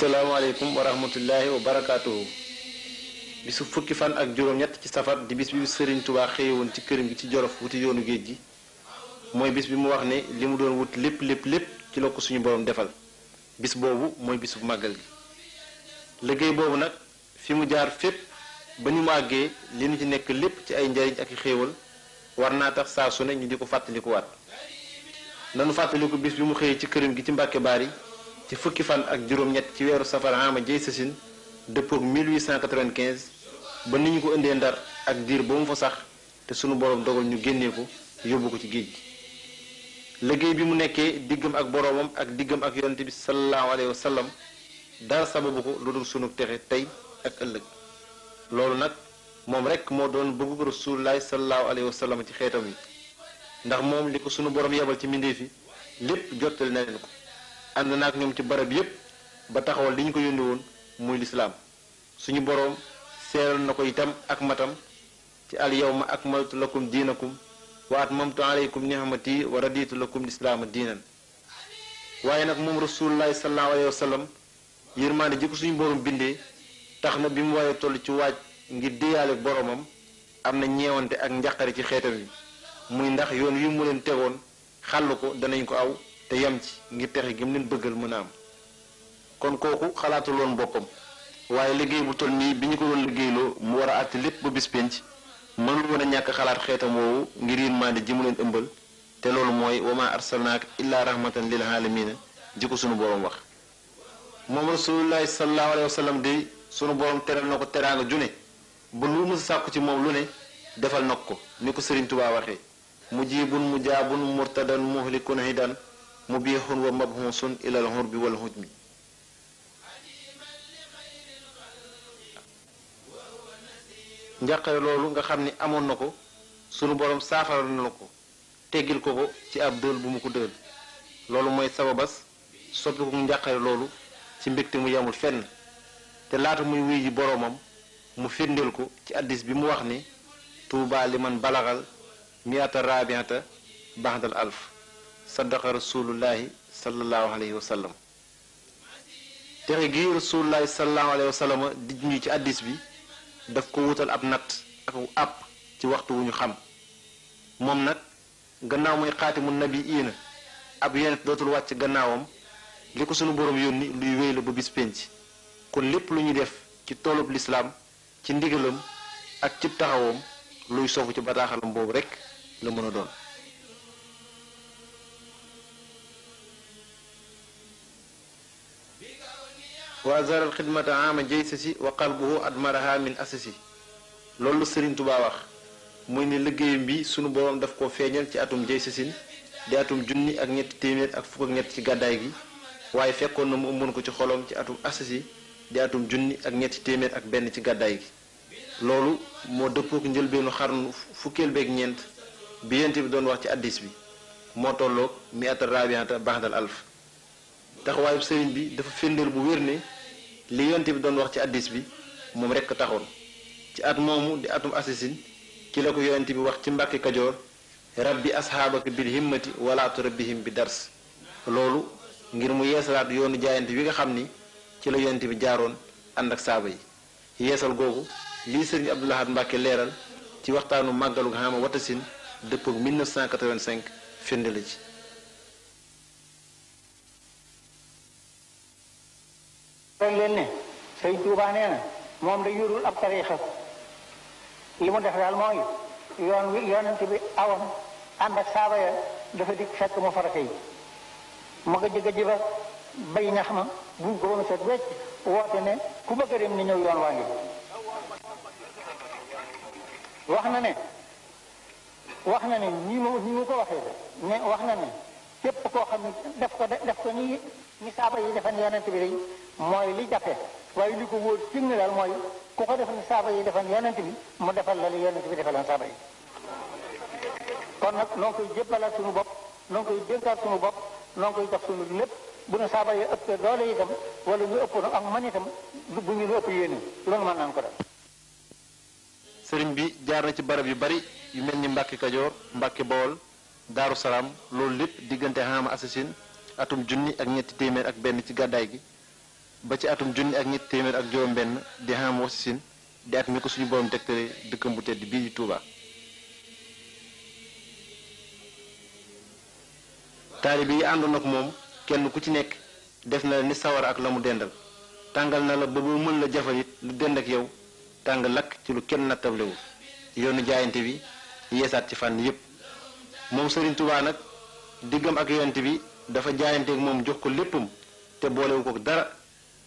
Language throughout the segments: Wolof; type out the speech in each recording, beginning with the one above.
asalaamaaleykum wa rahmatullahi wa barakaatuhu. bisu fukki fan ak juróom-ñett ci safar di bis bi Sëriñ Tuubaa xëye woon ci këram gi ci Jolof wuti yoonu géej gi mooy bis bi mu wax ne li mu doon wut lépp ci la ko suñu borom defal. bis boobu mooy bisu màggal gi. liggéey boobu nag fi mu jaar fépp ba ñu màggee li ñu ci nekk lépp ci ay njariñ ak i xéewal war naa tax saa su ne ñu di ko fàttalikuwaat. nanu fàttaliku bis bi mu xëyee ci këram gi ci Mbàkke Baari ci fukki fan ak juróom-ñett ci weeru safar ama jey sasin dëppook 1895 ba ni ñu ko indee Ndar ak diir ba mu fa sax te sunu boroom dogal ñu génnee ko yóbbu ko ci géej gi. liggéey bi mu nekkee diggam ak boroomam ak diggam ak yonent bi sallallahu alayhi wa sallam dara sababu ko lu dul sunu texe tey ak ëllëg. loolu nag moom rekk moo doon bëggu Rasulullaahi sallallahu alayhi wa sallam ci xeetam yi ndax moom li ko sunu boroom yebal ci mbindéef yi lépp jottali na leen ko. ànd na ak ñoom ci barab yépp ba taxawal li ñu ko yónni woon muy lislaam. suñu boroom seeral na ko itam ak matam ci al yawma akmaltu lakum diinakum wa atmamtu alaykum ni'mati wa raditu lakum lislaama diinan. waaye nag moom rasulullahi sallallahu alayhi wa sallam yërmaande ji ko suñu boroom bindee tax na bi mu waaye toll ci waaj ngir déyaale boroomam am na ñeewante ak njàqare ci xeetam yi muy ndax yoon wi mu leen tegoon xàll ko danañ ko aw te yam ci ngir texe gi mu leen bëggal mën a am. kon kooku xalaatul woon boppam waaye liggéey bu toll nii bi ñu ko doon liggéeyloo mu war a àtte lépp ba bis penc mënul woon a ñàkk xalaat xeetam woowu ngir yërmande ji mu leen ëmbal te loolu mooy wama arsalnaaka illaa rahmatan lil aalamiina ji ko sunu boroom wax. moom rasulullahi sallallahu alayhi wa sallam de sunu boroom teral na ko teraanga june ba lu mu sàkku ci moom lu ne defal na ko ni ko Sëriñ Tuubaa waxee mujibun mujaabun murtadan muhlikun hidan mubihun wa mabhusun ilal hurbi wal hujmi. njàqare loolu nga xam ni amoon na ko sunu borom saafara na ko teggil ko ci ab dël bu mu ko dël. loolu mooy sababas soppi ko njàqare loolu ci mbégte mu yamul fenn te laata muy wuy ji boroomam mu firndeel ko ci addis bi mu wax ni tuuba liman balagal miata rabiata baxdal alf saddaqa rasulullahi sallallahu alayhi wa sallam. texe gi rasulullahi sallallahu alayhi wa sallam di ñu ci addis bi daf ko wutal ab natt ak àpp ci waxtu wu ñu xam. moom nag gannaaw muy xaatimu nabiyiina ab yonent dootul wàcc gannaawam li ko sunu boroom yónni luy wéy la ba bis penc. kon lépp lu ñu def ci toolub lislaam ci ndigalam ak cib taxawoom luy sofu ci bataaxalam boobu rekk la mën a doon. wa azara alxidmata ama jaysasi wa qalbuhu admaraha min asasi. loolu Sëriñ Tuubaa wax muy ne liggéeyam bi sunu boroom daf ko feeñal ci atum jaysasin di atum junni ak ñetti téeméer ak fukk ak ñett ci gàddaay gi waaye fekkoon na mu ëmboon ko ci xolom ci atum asasi di atum junni ak ñetti téeméer ak benn ci gàddaay gi. loolu moo dëppook njëlbeenu xarnu fukkeel beeg ñeent bi yent bi doon wax ci addis bi moo tolloog mi ata rabiata baxdal alf. taxawaayu sëriñ bi dafa firndeel bu wér ne li yonte bi doon wax ci addis bi moom rekk taxoon. ci at moomu di atum asasin ci la ko yonte bi wax ci Mbàkke Kajoor rabbi asxaabaka bil himmati wala turabbihim bi dars. loolu ngir mu yeesalaat yoonu jaayante wi nga xam ni ci la yonte bi jaaroon ànd ak saaba yi. yeesal googu lii sëriñ Abdou Lahad Mbàkke leeral ci waxtaanu màggalu Xaama Watasin dëppook 1985 firnde la ci. loolu leen ne Sëriñ Tuubaa nee na moom da yorul ab tariixa li mu def daal mooy yoon wi yonent bi awoon ànd ak saaba ya dafa dikk fekk mu farata yi ma nga jëgg ba bay ñax ma buñ ko woon set wecc woote ne ku bëgg a dem ni ñëw yoon waa ngi wax na ne ñi mu ko waxee ne wax na ne képp koo xam ne def ko ni saaba yi defan yonent bi day mooy li jafe waaye li ko wóor ci ne daal mooy ku ko defal saaba yi defan yonent bi mu defal la li yonent bi defaloon saaba yi. kon nag noo ngi koy jébbalaat suñu bopp noo ngi koy dénkaat suñu bopp noo ngi koy jox suñu lépp bu nu saaba yi ëpp doole itam wala ñu ëpp ak man itam bu ñu lu ëpp yéene loolu mën naan ko def. sëriñ bi jaar na ci barab yu bari yu mel ni Mbàkke Kajoor Mbàkke Bawol Daaru Salaam loolu lépp diggante Xaama Asasin atum junni ak ñetti téeméer ak benn ci gàddaay gi ba ci atum junni ak ñett téeméer ak juróom-benn di xam wasisin di at mi ko suñu borom tegtale dëkkam bu tedd bii di Touba. taalibe yi àndoon ak moom kenn ku ci nekk def na la ni sawara ak la mu dendal tàngal na la ba bu mën la jafalit lu dend ak yow tàng lakk ci lu kenn nattablewul yoonu jaayante bi yeesaat ci fànn yépp moom Serigne Touba nag diggam ak yonent bi dafa jaayanteeg moom jox ko léppam te boolewu ko dara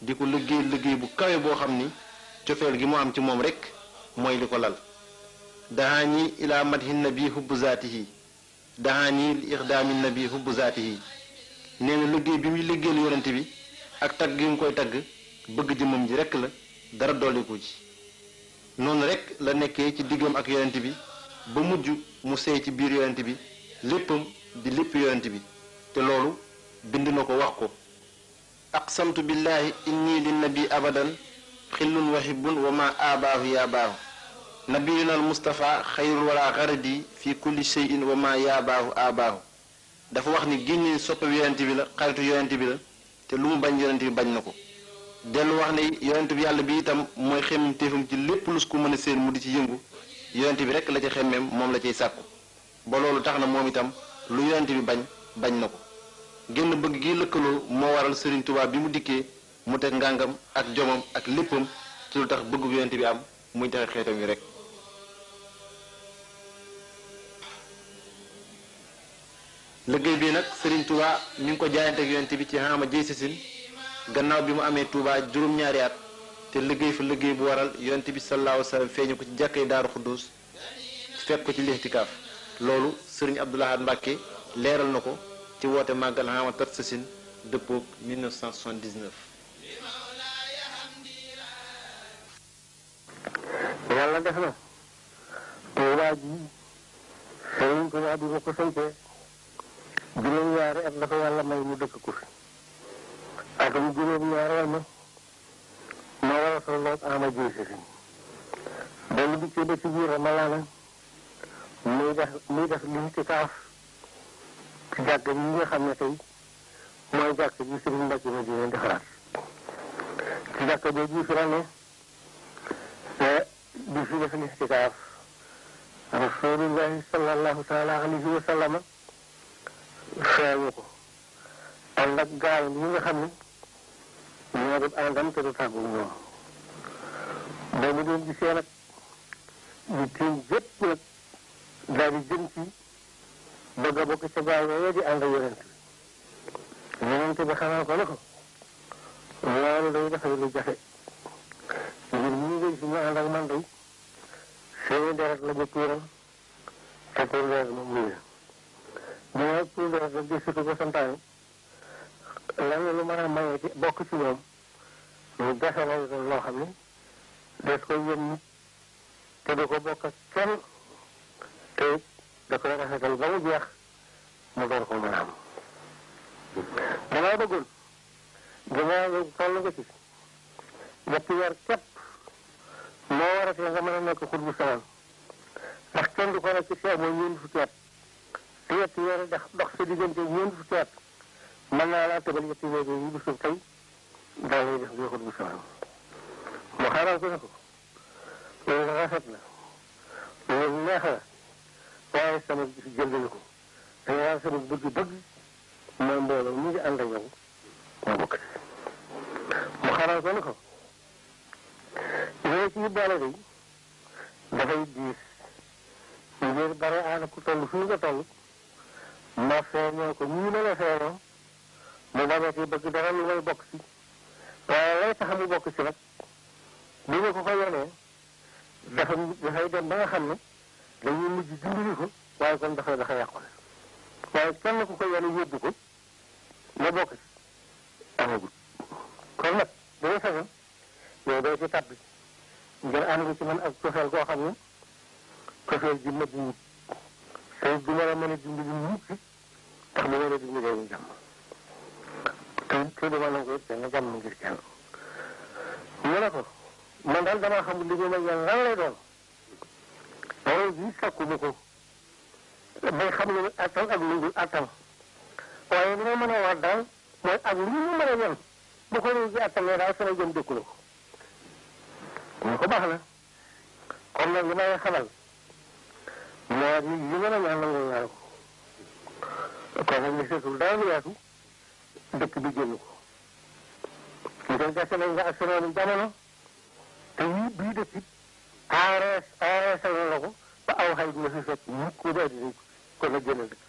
di ko liggéey bu kawe boo xam ni cofeel gi mu am ci moom rekk mooy li ko lal dahaani ilaa madhin nabi hubbu zaatihi dahaani li ixdaami nabi hubbu zaatihi nee na liggéey bi muy liggéeyal yonent bi ak tagg gi mu koy tagg bëgg jëmmam ji rekk la dara dolliku ci noonu rekk la nekkee ci diggam ak yonent bi ba mujj mu sey ci biir yonent bi léppam di lépp yonent bi te loolu bind na ko wax ko aqsamtu billahi inni lin nabi abadan xillun wa hibbun wa ma abaahu ya baahu nabiyuna al mustafa xayrul wala xaradi fi kulli shay'in wa ma yaabaahu abaahu dafa wax ni génne soppe yonent bi la xaritu yonent bi la te lu mu bañ yonent bi bañ na ko dellu wax ne yonent bi yàlla bi itam mooy xemmem téefam ci lépp lu su ko mën a seen mu di ci yëngu yonent bi rekk la ci xemmem moom la ciy sàkku ba loolu tax na moom itam lu yonent bi bañ na ko génn bëgg gi lëkkaloo moo waral Serigne Touba bi mu dikkee mu teg ngàngam ak jomam ak léppam ci lu tax bëggu yonent bi am muy taxe xeetam yi rek liggéey bii nag Serigne Touba mi ngi ko jaayante ak yonent bi ci xaama jëy sisin gannaaw bi mu amee Touba juróom-ñaari at te liggéey fa liggéey bu waral yonent bi sallallahu alayhi wa sallam feeñu ko ci jàkkay Daaru Xuddoos fekk ko ci lixtikaaf loolu Serigne Abdoul Ahad Mbacké leeral na ko ci woote màggal xaama tat sasin dëppoog 1979. yàlla def na Touba ji Serigne Touba bi ma ko sañcee juróom-ñaari at la ko yàlla may mu dëkk ko fi atum juróom-ñaareel ma war a tolloog ama jëy sisin dañu dikkee ba ci biir Ramadaan muy def lixtikaaf ci jàkk yi nga xam ne tey mooy jàkk ji Serigne Mbacké ma dina di xalaat ci jàkk boobu fi la ne di fi def lixtikaaf Rasulullahi sallallahu taala alayhi wa sallama feeñu ko ànd ak gaal yi nga xam ne ñoo doon àndam te du tàggu ñoom ba mu doon gisee nag ñu tiim jëpp nag daal di jëm ci bëgg a bokk ca gaal yooyu di ànd ak yonent bi xamal ko ne ko loolu day dafay lu jafe ngir ñu ngi si ñu ànd ak man day seeni deret la ñu tuural te pour deret moom lii la ñu ne pour deret rek di surtout ko santaane lan lu mën a maye ci bokk ci ñoom lu jafe lay doon loo xam ne des ko yëm nit te du ko bokk ak kenn te da koy rafetal ba mu jeex mu door ko mën a am dangaa bëggoon gannaaw toll nga ci ñetti weer képp moo waratee nga mën a nekk xut bu samaan ndax kenn du ko nekk ci seet mooy ñeent fukki at te ñetti weer dox sa diggante ñeent fukki at mën naa laa tëbal ñetti weer yi bu suuf tey daa lay def ngay xut bu samaan mu xaaral ko ne ko loolu rafet na loolu neex la waaye sama gis jëndal ko te yaa sama bëgg-bëgg mooy mbooloo mu ngi ànd ak yow ma bokk ci mu xaral ko ne ko yooyu ci boole day dafay diis ngir bare aana ku toll fii nga toll ma feeñoo ko ñii ma la feeñoo mu bañati bëgg dara lu may bokk ci waaye lay tax mu bokk ci nag bi nga ko ko yonee dafay dem ba nga xam ne dañuy mujj dimbali ko waaye kon dafa yàqule waaye kenn ku ko yone yóbbu ko nga bokk ci amagul kon nag dama sañoon yow doo ci tàbbi ngir am nga ci man ak cofeel koo xam ne cofeel ji nëbb wut te du ma la mën a dimbali mukk tax mu war a dimbali ñu jàmm te du ma nangu benn jàmm ngir kenn mu ne ko man daal damaa xamul li nga ma yan lan lay doon loolu bii sakkuma ko bay xam ne attan ak lu dul attan waaye li ma mën a wax daal mooy ak lu ñu mën a yan bu ko réew gi attalee daal sama jëm dëkku la ko ñu ko baax na kon nag li may xamal moo nit ñi mën a ñaan nangul naa ko kon nag li seetul dara lu weesu dëkk bi génn ko ñu koy gàcce nañ nga ak senoonu jamono te yii bii dëkk it aareesal la ko ba aw xay bi la fi fekk mukk ko daal di kon nag génn dëkk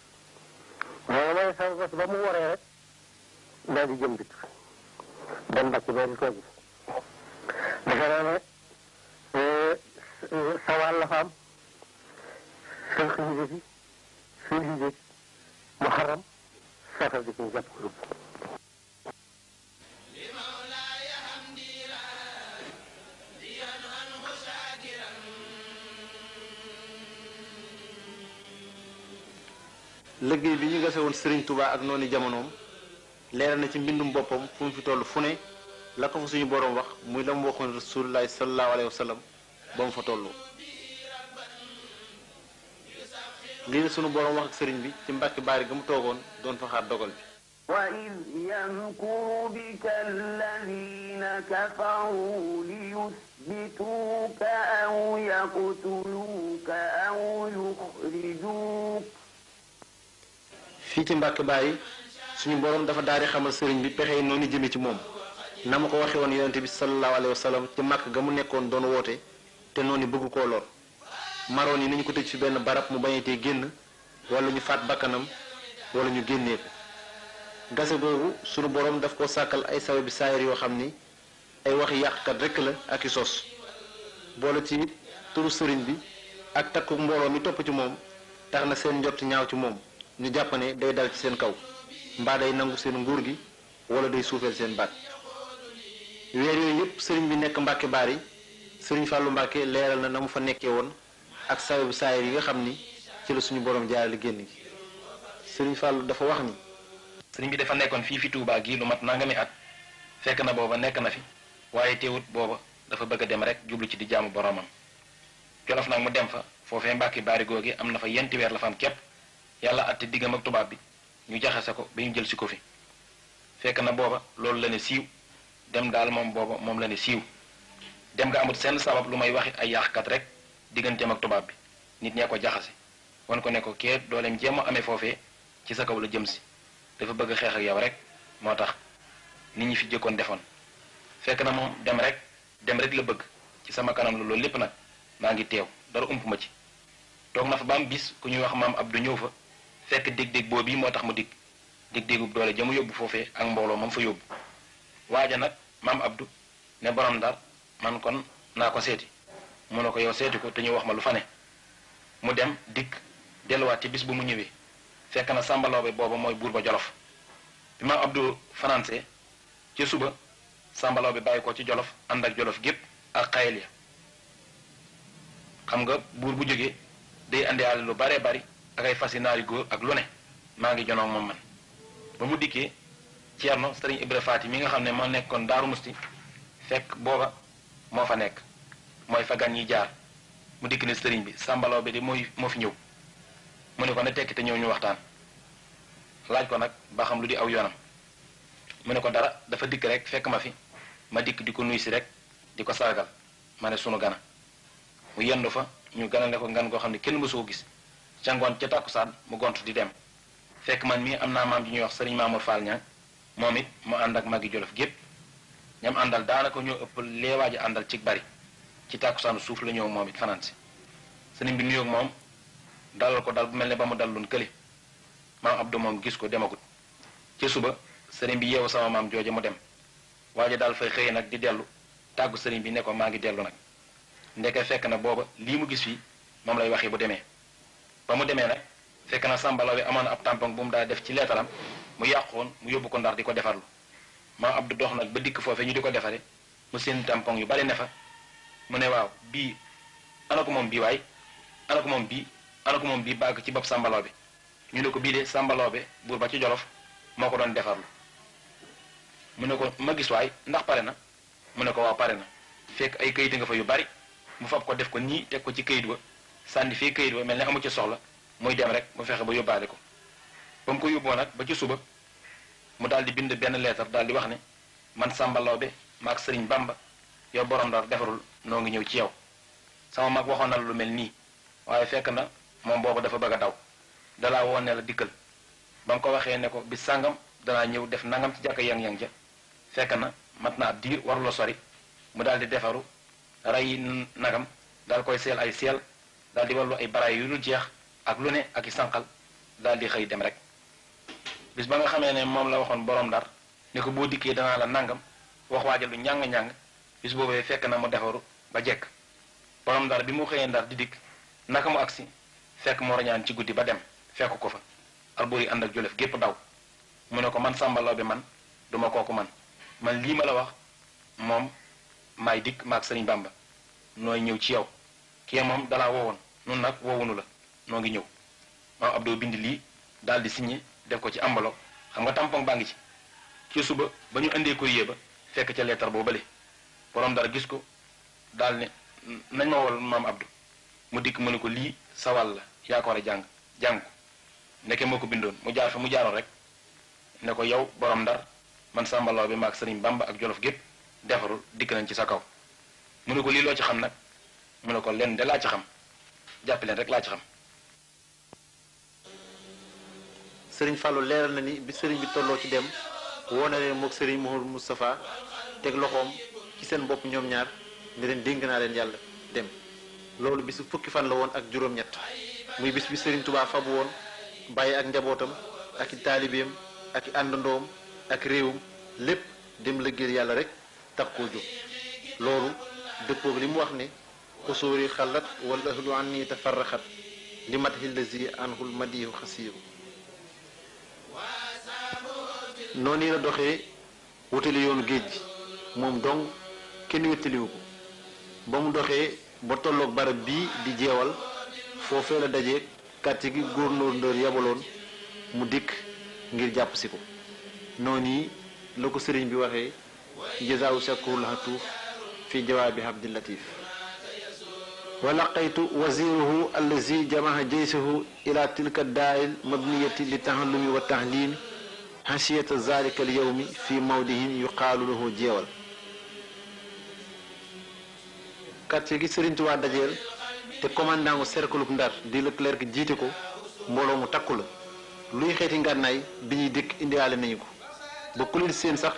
loolu mooy sa bos ba mu waree rek daal di jëm dëkk dem Mbàkke bee di toog defe naa ne sa wàll la fa am seen xëy si seen liggéey mu xaram safar di ko jàpp ko liggéey bi ñu gase woon Serigne Touba ak noonu jamonoom leeral na ci mbindum boppam fu mu fi toll fu ne la ko fa suñu boroom wax muy la mu waxoon rasulullahi sallallahu alayhi wa sallam ba mu fa toll. lii la sunu boroom wax ak sëriñ bi ci Mbàkke Baari ga mu toogoon doon fa xaar dogal bi. وإذ يمكر بك الذين كفروا ليثبتوك أو يقتلوك أو يخرجوك. fii ci Mbàkke Baari suñu boroom dafa daal di xamal sëriñ bi pexe yi noonu jëme ci moom na ma ko waxee woon yonente bi sallallahu alayhi wa sallam ci màkk ga mu nekkoon doon woote te noonu bëgg koo lor maroon yi nañu ko tëj fi benn barab mu bañetee génn wala ñu faat bakkanam wala ñu génnee ko. gase boobu sunu boroom daf ko sàkkal ay sababi saayir yoo xam ni ay waxi yàqkat rekk la ak i sos boole ci turu sëriñ bi ak takku mbooloo mi topp ci moom tax na seen njort ñaaw ci moom ñu jàpp ne day dal ci seen kaw mbaa day nangu seen nguur gi wala day suufeel seen baat. weer yooyu yépp sëriñ bi nekk Mbàkke Baari sëriñ Fàllu Mbàkke leeral na mu fa nekkee woon ak sababi saayir yi nga xam ni ci la suñu boroom jaarale génn gi. sëriñ Fàllu dafa wax ni sëriñ bi dafa nekkoon fii fi Touba gii lu mat nangami at fekk na booba nekk na fi waaye teewut booba dafa bëgg a dem rek jublu ci di jaamu boromam. Jolof nag mu dem fa foofee Mbàkke Baari googi am na fa yenti weer la fa am képp yàlla atte diggam ak tubaab bi ñu jaxase ko ba ñu jël si ko fi fekk na booba loolu la ne siiw dem daal moom booba moom la ne siiw dem nga amut seen sabab lu may waxit ay yàqkat rek digganteem ak tubaab bi nit ñee ko jaxase wan ko ne ko kee dooleem jéem a amee foofee ci sa kaw la jëm si dafa bëgg xeex ak yow rek moo tax nit ñi fi jëkkoon defoon fekk na moom dem rek la bëgg ci sama kanam la loolu lépp nag maa ngi teew dara ump ma ci toog na fa ba am bis ku ñuy wax maam Abdou ñëw fa fekk dég-dég boobu moo tax mu dig dég-dégub doole ja mu yóbbu foofee ak mbooloo moom fa yóbbu waaja nag maam Abdou ne borom Ndar man kon naa ko seeti mu ne ko yow seeti ko te ñu wax ma lu fa ne mu dem dikk delluwaat ci bis bu mu ñëwee fekk na sàmbaloobe booba mooy buur ba Jolof bi maam Abdou fanaanse ci suba sàmbaloobe bàyyi ko ci Jolof ànd ak Jolof gépp ak xayel ya xam nga buur bu jógee day andiwaale lu baree bari ak ay fasi naari góor ak lu ne maa ngi jonoog moom man ba mu dikkee Ceerno Sëriñ Ibra Faati mi nga xam ne moo nekkoon Daaru Musti fekk booba moo fa nekk mooy fa gan yi jaar mu dikk ne sëriñ bi sàmbaloo bi di moo fi ñëw mu ne ko ne tekki te ñëw ñu waxtaan laaj ko nag ba xam lu di aw yoonam mu ne ko dara dafa dikk rek fekk ma fi ma dikk di ko nuy si rek di ko sargal ma ne sunu gana mu yendu fa ñu ganale ko ngan goo xam ne kenn mësu ko gis ca ngoon ca tàkkusaan mu gont di dem fekk man mii am naa maam ji ñuy wax sëriñ Mamour Fall ñaan moom it mu ànd ak magi Jolof gépp ñam àndal daanaka ñoo ëpp leewaaji àndal ci bari ci tàkkusaanu suuf la ñëw moom it fanaan si sëriñ bi nuyoog moom dalal ko dal bu mel ne ba mu dal loon kële maam Abdou moom gis ko demagut ci suba sëriñ bi yeewu sama maam jooje mu dem waaja daal fay xëy nag di dellu tàggu sëriñ bi ne ko maa ngi dellu nag ndeke fekk na booba lii mu gis fii moom lay waxee bu demee ba mu demee nag fekk na sàmbalaw bi amoon ab tampon bu mu daa def ci leetaram mu yàqoon mu yóbbu ko Ndar di ko defarlu maam Abdou dox nag ba dikk foofee ñu di ko defare mu seen tampon yu bari ne fa mu ne waaw bii ana ko moom bii waay ana ko moom bii ana ko moom bii bàgg ci bopp sàmbalaw bi ñu ne ko bii de sàmbalaw bi buur ba ci Jolof moo ko doon defarlu mu ne ko ma gis waay ndax pare na mu ne ko waaw pare na fekk ay kayit nga fa yu bari mu fab ko def ko nii teg ko ci kayit wa sànni fii kayit wa mel ne amu ci soxla muy dem rek mu fexe ba yóbbaale ko ba mu ko yóbboo nag ba ci suba mu daal di bind benn leetar daal di wax ne man Samba Lawbe maag Sëriñ Bamba yow borom Ndar defarul noo ngi ñëw ci yow sama mag waxoon na lu mel nii waaye fekk na moom boobu dafa bëgg a daw dalaa woon ne la dikkal ba nga ko waxee ne ko bis sàngam danaa ñëw def nangam ci jàkka yang-yang ja fekk na mat na ab diir warula sori mu daal di defaru rey nagam daal koy seel ay seel daal di wallu ay baraay yu dul jeex ak lu ne ak i sànqal daal di xëy dem rek bis ba nga xamee ne moom la waxoon borom Ndar ne ko boo dikkee danaa la nangam wax waajal lu ñàng-ñàng bis boobee fekk na mu defaru ba jekk borom Ndar bi mu xëyee Ndar di dikk naka mu agsi fekk mu rañaan ci guddi ba dem fekk ko fa Alburi ànd ak Jolof gépp daw mu ne ko man Samba Lawbe man duma kooku man lii ma la wax moom maay dikk maag Sëriñ Bamba nooy ñëw ci yow kii moom dalaa woowoon nun nag woowunu la noo ngi ñëw maam Abdou bind lii daal di signé def ko ci enveloppe xam nga tampon baa ngi ci suba ba ñu indee courrier ba fekk ca lettre boo bale borom Ndar gis ko daal ne nañ ma wol maam Abdou mu dikk mu ne ko lii sawal la yaa ko war a jàng ko ndeke moo ko bindoon mu jaar fa mu jaaroon rek ne ko yow borom Ndar man Samba Lawbe maag Sëriñ Bamba ak Jolof gépp defarul dikk nañ ci sa kaw mu ne ko lii loo ci xam nag mu ne ko lenn de laa ci xam jàpp leen rek laa ci xam. sëriñ Fallou leeral na ni bi sëriñ bi tolloo ci dem woo na leen moog sëriñ Mouhamadou Moustapha teg loxoom ci seen bopp ñoom ñaar ne leen dénk naa leen yàlla dem loolu bisu fukki fan la woon ak juróom-ñett muy bis bi sëriñ Touba fabu woon bàyyi ak njabootam ak i taalibeem ak i àndandoom ak réewum lépp dem liggéeyal yàlla rek tax koo jóg loolu dëppoog li mu wax ne xusóori xalat wala ahlu an ni tafarraxat li mat hillazi anhul madihu xasiiru noonu la doxee wutali yoonu géej gi moom dong kenn wettaliwu ko ba mu doxee ba tolloog barab bii di jeewal foofee la dajee quartier gi gouverneur yabaloon mu dikk ngir jàpp si ko noonu yi la ko sëriñ bi waxee jazaawu shakurul hatuuf fi jawaabi Abdul Latif wa laqaytu waziruhu allazi jamaha jaysahu ila tilka daa'il mabniyati li tahallumi wa tahlimi hasiyata zalika al yawmi fi mawdihin yuqaalu lahu jeewal quartier gi Sëriñ Tuubaa dajeel te commandant gu cercle Ndar di Leclerc jiite ko mbooloo mu takku la luy xeeti ngànnaay bi ñuy dikk indiwaale nañu ko ba ku leen seen sax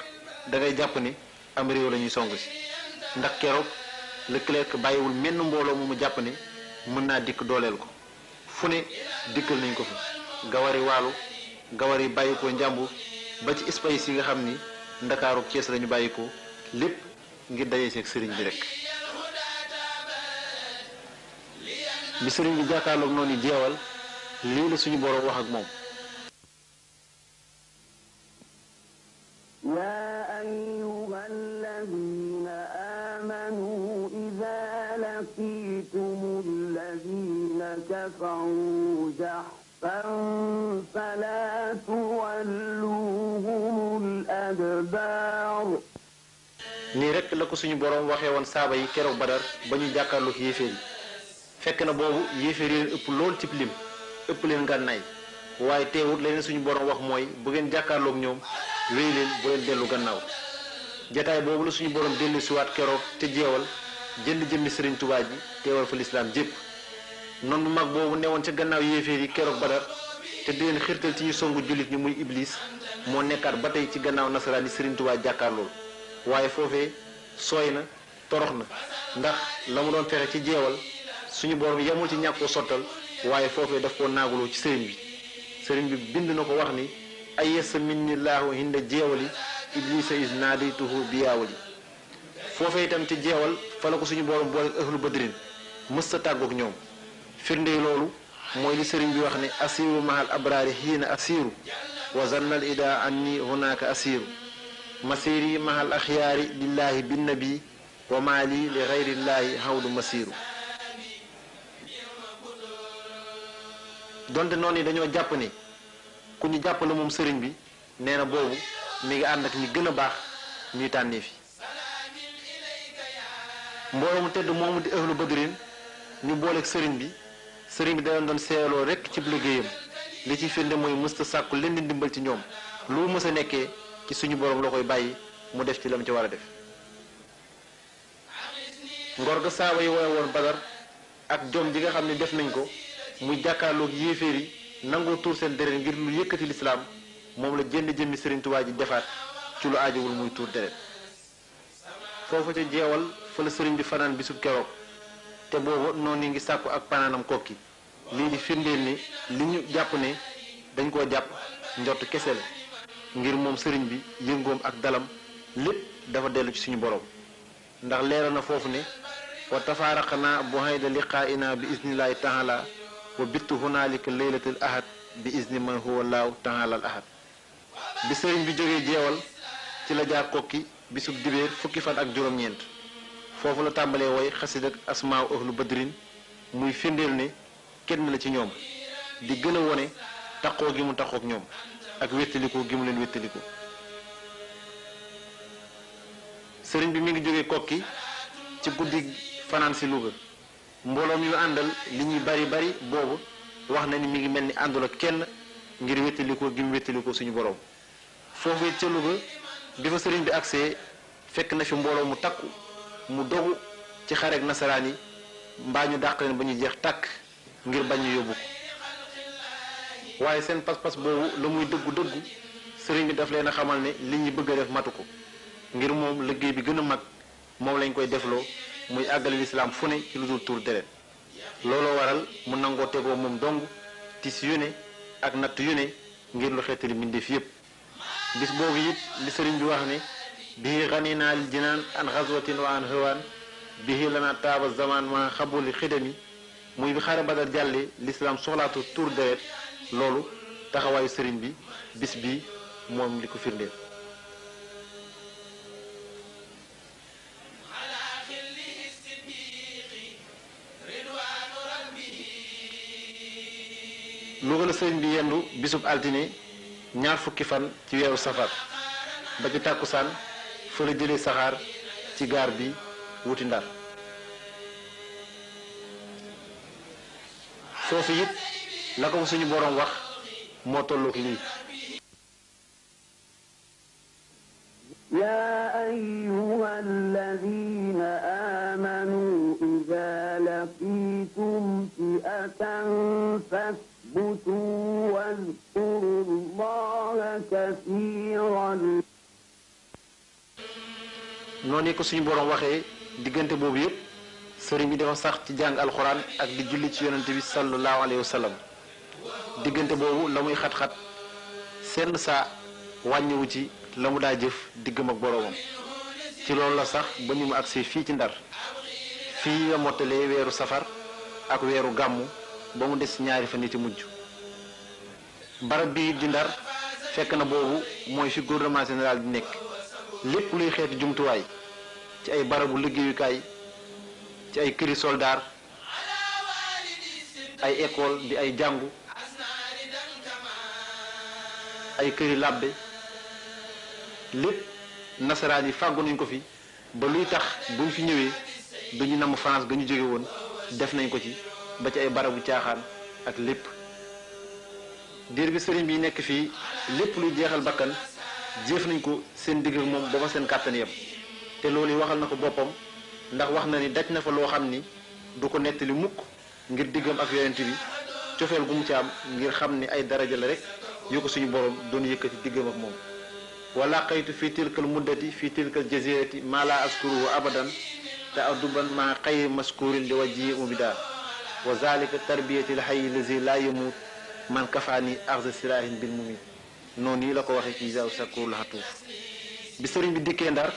da ngay jàpp ne am réew la ñuy song si ndax keroog Leclerc bàyyiwul menn mbooloo mu jàpp ne mën naa dikk dooleel ko fu ne dikkal nañ ko fa gawari waalu gawar yi bàyyi ko njàmbur ba ci espace yi nga xam ni ndakaaru Cees lañu bàyyi ko lépp ngir daje seeg sëriñ bi rek bi sëriñ bi jàkkaarloog noonu jeewal lii la suñu boroom wax ak moom يا أيها الذين آمنوا إذا لقيتم الذين كفروا زحفا فلا تولوهم الأدبار nii rek la ko suñu boroom waxee woon saaba yi keroog Badar ba ñu jàkkaarloog yéeféer yi fekk na boobu yéeféer yi leen ëpp lool ci lim ëpp leen ngànnaay waaye teewut leneen suñu boroom wax mooy bu ngeen jàkkaarloog ñoom wéy leen bu leen dellu gannaaw jataay boobu la suñu boroom dellu siwaat keroog te jeewal jënd jëmmi Sëriñ Tuubaa ji teewal fa lislaam jépp noonu bu mag boobu newoon ca gannaaw yéeféer yi keroog Badar te di leen xirtal ci ñu songu jullit ñi muy iblis moo nekkaat ba tey ci gannaaw nasaraan yi Sëriñ Tuubaa jàkkaarlool waaye foofee sooy na torox na ndax la mu doon fexe ci jeewal suñu borom yemul ci ñàkk ko sottal waaye foofee daf koo naaguloo ci sëriñ bi bind na ko wax ni ay yessa minni laahu hinda jeewali iblisa is naadituhu biyaawali foofee itam ci jeewal fa la ko suñu borom boole ahlu badrin mës a tàggoog ñoom firnde loolu mooy li sëriñ bi wax ne asiru mahal abraari xiina asiru wa zannal ida anni hunaka asiru masiri mahal axyaari lillahi binnabi wa maali li xayrillaahi hawdu masiru donte noonu yi dañoo jàpp ni ku ñu jàpp la moom sëriñ bi nee na boobu mi ngi ànd ak ñi gën a baax ñuy tànnee fi mbooloo mu tedd moomu di ahlu badrin ñu booleeg sëriñ bi da doon seeloo rekk ci liggéeyam li ci firnde mooy mësta sàkku leen di ndimbal ci ñoom lu mës a nekkee ci suñu borom la koy bàyyi mu def ci lam ci war a def. ngor ga saaba yi woowe woon Badar ak jom ji nga xam ne def nañ ko muy jàkkaarloog yéeféer yi nangoo tuur seen deret ngir lu yëkkati lislaam moom la jënd jëmmi Sëriñ Tuubaa ji defaat ci lu aajowul muy tuur deret. foofu ca jeewal fa la sëriñ bi fanaan bisub keroog te boobu noonu ngi sàkku ak panaanam kokki lii di firndeel ni li ñu jàpp ne dañ koo jàpp njort kese la ngir moom sëriñ bi yëngoom ak dalam lépp dafa dellu ci suñu borom ndax leeral na foofu ne wa tafaaraqnaa bu hayda liqaa'inaa bi iznillaahi taala wa bittu hunaalika laylatul ahad bi izni man huwa laahu taala al ahad. bi sëriñ bi jógee jeewal ci la jaar kokki bisub dibéer fukki fan ak juróom-ñeent foofu la tàmbalee woy xasid ak asmaaw ahlu badrin muy firndeel ne kenn la ci ñoom di gën a wone taqoo gi mu taqook ñoom ak wéttaliku gi mu leen wéttaliku. sëriñ bi mi ngi jógee kokki ci guddi fanaan si Louga mbooloom yu àndal li ñuy bari bari boobu wax na ni mi ngi mel ni àndul ak kenn ngir wéttalikoo gi mu wéttalikoo suñu borom. foofu it ca Louga bi fa sëriñ bi agsee fekk na fi mbooloo mu takku mu dogu ci xareek nasaraan yi mbaa ñu dàq leen ba ñu jeex tàkk ngir bañ ñu yóbbu ko waaye seen pas-pas boobu la muy dëggu sëriñ bi daf leen a xamal ne li ñu bëgg a def matu ko ngir moom liggéey bi gën a mag moom lañ koy defloo muy àggale lislaam fu ne ci lu dul tuur deret looloo waral mu nangoo tegoo moom dong tis yu ne ak natt yu ne ngir lu xeetali mbindeef yépp. bis boobu it li sëriñ bi wax ne bihi xaninaa lil jinaan an xaswatin wa an hawaan bihi lana taaba zaman ma xabuli xidami muy bi xare Badar jàllee lislaam soxlaatu tuur deret loolu taxawaayu sëriñ bi bis bi moom li ko firndeel. Louga la sëriñ bi yendu bisub altine ñaar fukki fan ci weeru safar ba ci tàkkusaan fa la jëlee saxaar ci gaar bi wuti Ndar. foofu it la ko suñu boroom wax moo tollook lii. يا أيها الذين آمنوا إذا لقيتم فئة فاثبتوا واذكروا الله كثيرا. noonu ko suñu boroom waxee diggante boobu yépp sëriñ bi dafa sax ci jàng alxuraan ak di julli ci yonente bi sallallahu alayhi wa sallam. diggante boobu la muy xat-xat senn saa wàññiwu ci la mu daa jëf diggam ak boroomam ci loolu la sax ba ni mu agsee fii ci Ndar fii la mottalee weeru safar ak weeru gàmmu ba mu des ñaari fan yi ci mujj. barab bii di Ndar fekk na boobu mooy fi gouvernement général bi nekk lépp luy xeeti jumtuwaay ci ay barabu liggéeyukaay ci ay këri soldaar ay école di ay jàngu ay këri làbbe lépp nasaraan yi fàggu nañ ko fi ba luy tax buñ fi ñëwee duñu namm France ga ñu jóge woon def nañ ko ci ba ci ay barabu caaxaan ak lépp. diir bi sëriñ bi nekk fii lépp luy jeexal bakkan jëf nañ ko seen digg ak moom ba fa seen kàttan yam te loolu waxal na ko boppam ndax wax na ni daj na fa loo xam ni du ko nettali mukk ngir diggam ak yonent bi cofeel gu mu ci am ngir xam ni ay daraja la rek yu ko suñu borom doon yëkkati diggam ak moom. wala xaytu fi tilkal muddati fi tilkal jazirati ma la askuruhu abadan te aduban ma xayri maskurin li wajji ubida wa zalika tarbiyati l hayy lazi la yamut man kafaani axza sirahin bil mumit noonu yi la ko waxee ci jaw sakur la xatuuf. bi sëriñ bi dikkee Ndar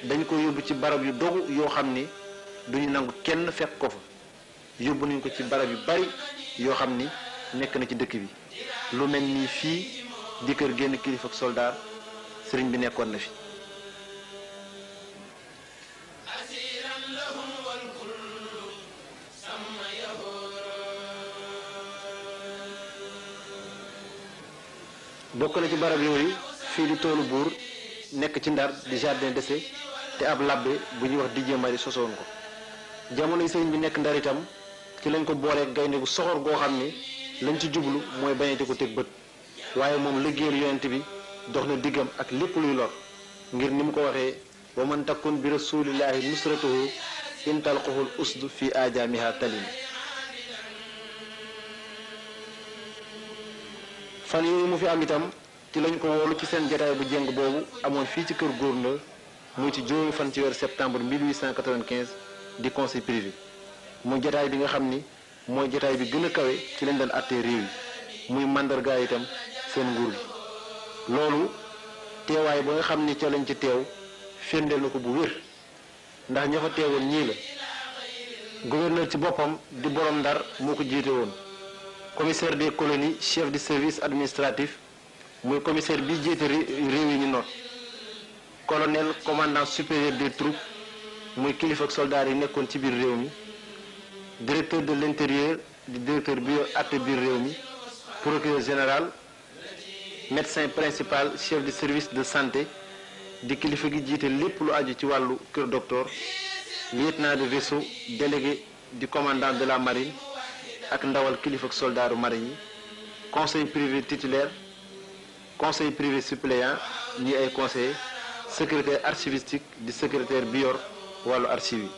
dañ ko yóbbu ci barab yu dogu yoo xam ni duñu nangu kenn fekk ko fa yóbbu nañ ko ci barab yu bari yoo xam ni nekk na ci dëkk bi lu mel ni fii di kër génn kilifa ak soldaar sëriñ bi nekkoon na fi. bokk na ci barab yooyu fii di toolu buur nekk ci Ndar di jardin d'essai te ab labbe bu ñuy wax Didier Marie sosoon ko. jamono yi sëriñ bi nekk Ndar itam ci lañ ko boolee gaynde gu soxor goo xam ni lañ ci jublu mooy bañati ko teg bët waaye moom liggéeyal yonent bi dox na diggam ak lépp luy lor ngir ni mu ko waxee wa man takun bi rasulillahi nusratuhu in talqahul usdu fi ajamiha talim. fan yooyu mu fi am itam ci lañ ko woolu ci seen jataay bu jeng boobu amoon fii ci kër gouverneur muy ci juróomi fan ci weeru septembre 1895 di conseil privé muy jataay bi nga xam ni mooy jataay bi gën a kawe ci lañ daan àttee réew yi muy màndargaay itam seen nguur gi. loolu teewaay ba nga xam ni ca lañ ci teew firndeel na ko bu wér ndax ña fa teewoon ñii la gouverneur ci boppam di borom Ndar moo ko jiite woon, commissaire des colonies chef du service administratif muy commissaire bi jiite réew yi ñu noot, colonel commandant supérieur des troupes muy kilifa ak soldat yi nekkoon ci biir réew mi, directeur de l'intérieur di directeur bi àtte biir réew mi, procureur général, médecin principal chef de service de santé di kilifa gi jiite lépp lu aju ci wàllu kër docteur, lieutenant de vaisseau délégué du commandant de la marine ak ndawal kilifa ak soldaaru marine yi, conseil privé titulaire, conseil privé suppléant ñi ay conseiller, secrétaire archivistique di secrétaire bi yor wàllu archive yi.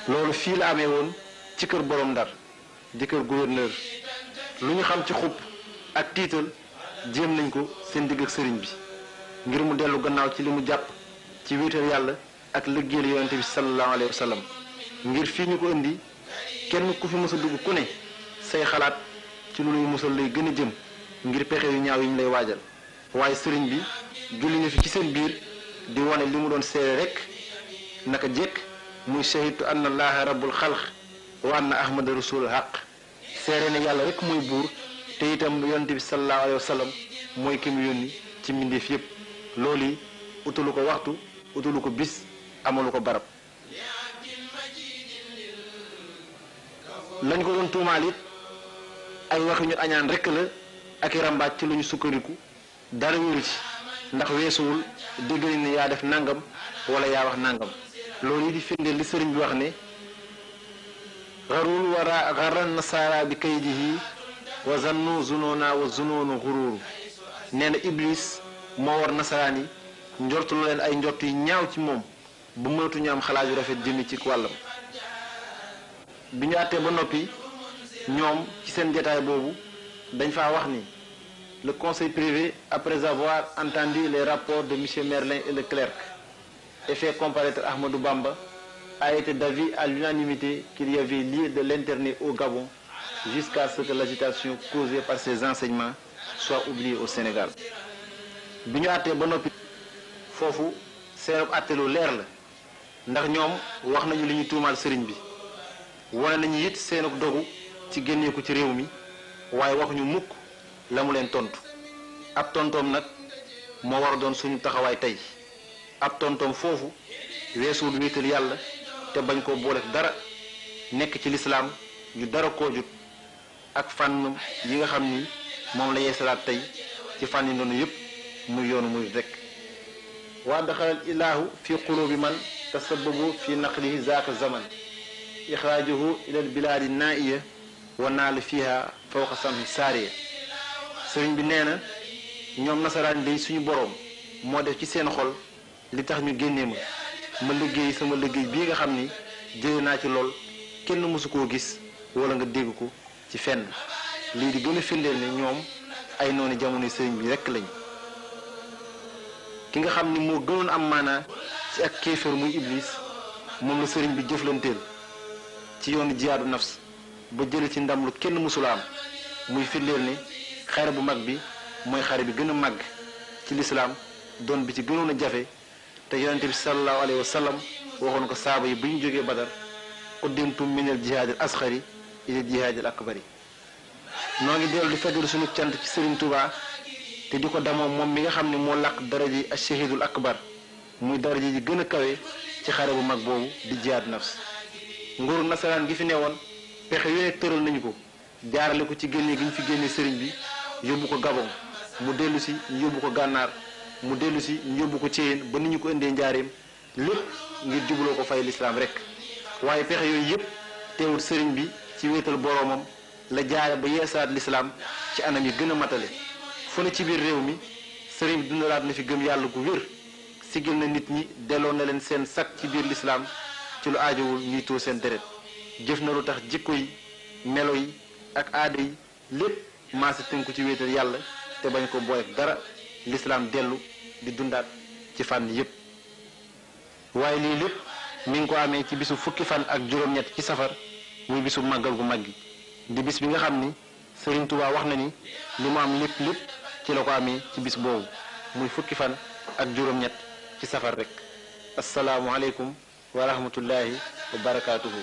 loolu fii la amee woon ci kër borom Ndar di kër gouverneur. lu ñu xam ci xub ak tiital jéem nañ ko seen digg ak sëriñ bi ngir mu dellu gannaaw ci li mu jàpp ci wéetal yàlla ak liggéeyal yonente bi sallallahu alayhi wa sallam. ngir fii ñu ko indi kenn ku fi mës a dugg ku ne say xalaat ci lu luy musal lay gën a jëm ngir pexe yu ñaaw yi ñu lay waajal, waaye sëriñ bi julli na fi ci seen biir di wane li mu doon seere rek naka jekk muy shahidu anna allaha rabbul xalq wa anna ahmada rasulul haq, seere ne yàlla rek mooy buur te itam yonente bi sallallahu alayhi wa sallam mooy ki mu yónni ci mbindeef yépp. loolu yi utalu ko waxtu, utalu ko bis, amalu ko barab. lañ ko doon tuumaal it ay waxi ñu añaan rek la ak i rambaaj ci lu ñu sukkandiku, dara wéru ci ndax weesuwul dégg nañ ne yaa def nangam wala yaa wax nangam. loolu yi di firndeel li sëriñ bi wax ne xarul wara xaran nasaara bi kaydihi wa zannu zununa wa zununu xururu. nee na iblis moo war nasaraan yi njortu lu leen ay njort yi ñaaw ci moom bu mënatuñu am xalaat yu rafet jëmi ci wàllam. bi ñu àttee ba noppi ñoom ci seen jataay boobu dañ faa wax ni le conseil privé après avoir entendu les rapports de monsieur Merlin et le clerc et fait comparaître Ahmadou Bamba a été d'avis à l'unanimité qu'il y avait lieu de l'interner au Gabon jusqu'à ce que l'agitation causée par ses enseignements soit oubliée au Sénégal. bi ñu àttee ba noppi foofu seen àtte lu leer la ndax ñoom wax nañu li ñu tuumaal sëriñ bi, wane nañu it seen dogu ci génneeku ci réew mi, waaye waxuñu mukk la mu leen tontu. ab tontoom nag moo war a doon suñu taxawaay tey. ab tontoom foofu weesuwul wéetal yàlla te bañ koo boole dara, nekk ci lislaam ñu dara koo jut ak fànn yi nga xam ni moom la yeesalaat tey ci fànn yi noonu yépp muy yoonu muy rek. waa daxalal ilaahu fi qulubi man tasabbabu fi naqlihi zaaka zaman ixraajuhu ilal bilaadi naaiya wa naal fiha fawqa samhi saariya. sëriñ bi nee na ñoom nasaraan day suñu boroom moo def ci seen xol li tax ñu génnee ma liggéey sama liggéey bii nga xam ni jëlee naa ci lool kenn mësu koo gis wala nga dégg ko ci fenn. lii di gën a firndeel ne ñoom ay noonu jamono sëriñ bi rekk lañu. ki nga xam ni moo gënoon am maanaa ci ak kéefër muy iblis moom la sëriñ bi jëflanteel ci yoonu jihaadu nafs ba jële ci ndam lu kenn mësula am, muy firndeel ne xare bu mag bi mooy xare bi gën a màgg ci lislaam doon bi ci gënoon a jafe te yonente bi sallallahu alayhi wa sallam waxoon ko saaba yi bu ñu jógee badar uddimtum minal jihaadil asxari ila jihaadil akbari. noo ngi dellu di fajal suñu cant ci Serigne Touba te di ko damoo moom mi nga xam ne moo làq daraji ashahidul akbar muy daraji ji gën a kawe ci xare bu mag boobu di jihaad nafs. nguuru nasaraan gi fi newoon pexe yu ne tëral nañu ko jaarale ko ci génne gi ñu fi génne sëriñ bi yóbbu ko Gabon, mu dellu si ñu yóbbu ko gànnaar, mu dellu si ñu yóbbu ko Ceyeen ba ni ñu ko indee njaareem, lépp ngir jubloo ko fay lislaam rek. waaye pexe yooyu yëpp teewul sëriñ bi ci wéetal boroomam la jaare ba yeesaat lislaam ci anam yi gën a matale. fu ne ci biir réew mi sëriñ bi dundalaat na fi gëm yàlla gu wér, sigil na nit ñi, delloo na leen seen sakk ci biir lislaam ci lu aajowul ñuy tuur seen deret. jëf na lu tax jikko yi, melo yi ak aada yi lépp maase tënku ci wéetal yàlla te bañ ko booleek dara, lislaam dellu di dundaat ci fànn yépp. waaye lii lépp mi ngi ko amee ci bisu fukki fan ak juróom-ñett ci safar, muy bisu màggal gu mag gi di bis bi nga xam ni Sëriñ Tuubaa wax na ni li mu am lépp lépp ci la ko amee ci bis boobu, muy fukki fan ak juróom-ñett ci safar rek. asalaamu aleykum wa rahmatullahi wa barakaatuhu.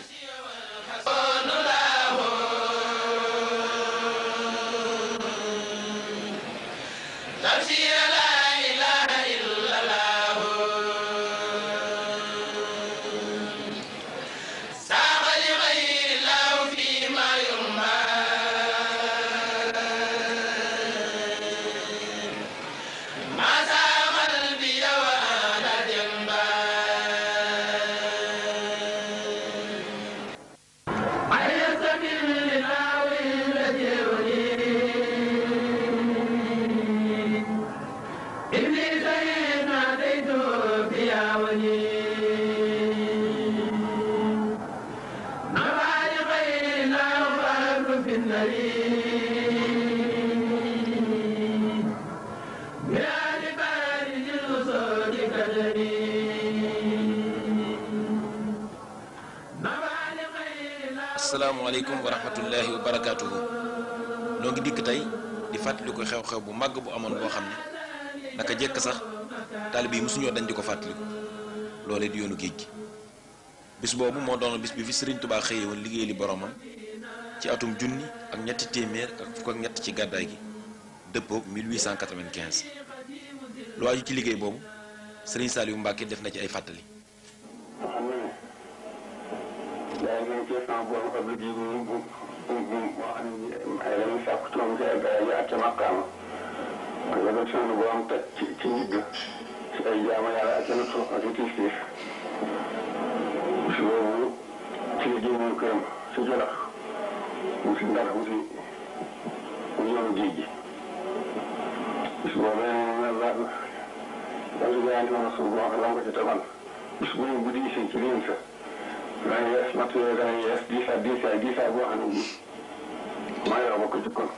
asalaamaaleykum wa rahmatullahi wa barakaatuhu. noo ngi dikk tey di fàttaliku xew-xew bu màgg bu amoon boo xam ne naka jekk sax taalibe yi mosuñoo dañ di ko fàttaliku, loolee di yoonu géej gi. bis boobu moo doon bis bi fi Sëriñ Tuubaa xëyee woon liggéey li boromam ci atum junni ak ñetti téeméer ak fukk ak ñett ci gàddaay gi dëppoog 1895. lu aju ci liggéey boobu Sëriñ Saliou Mbacke def na ci ay fàttali. daa ngi ci sama borom ab liggéey bu wax ni ay la muy sàkku ci moom ci ay daraja ak ca maqaama ak la doon sama borom teg ci ndigg ci ay jaama yàlla ak ca nattu ak ci tiis si boobu ci la génnoon këram si Jolof wuti Ndar wuti yoonu géej gi bis boobu la jaayante ma suuf boo xam ko ci taban bis bu ñu bu di gisee ci liin sa dana yees natt yooyu dana yees diisaay boo xam ne bii maa yor bokk ci kon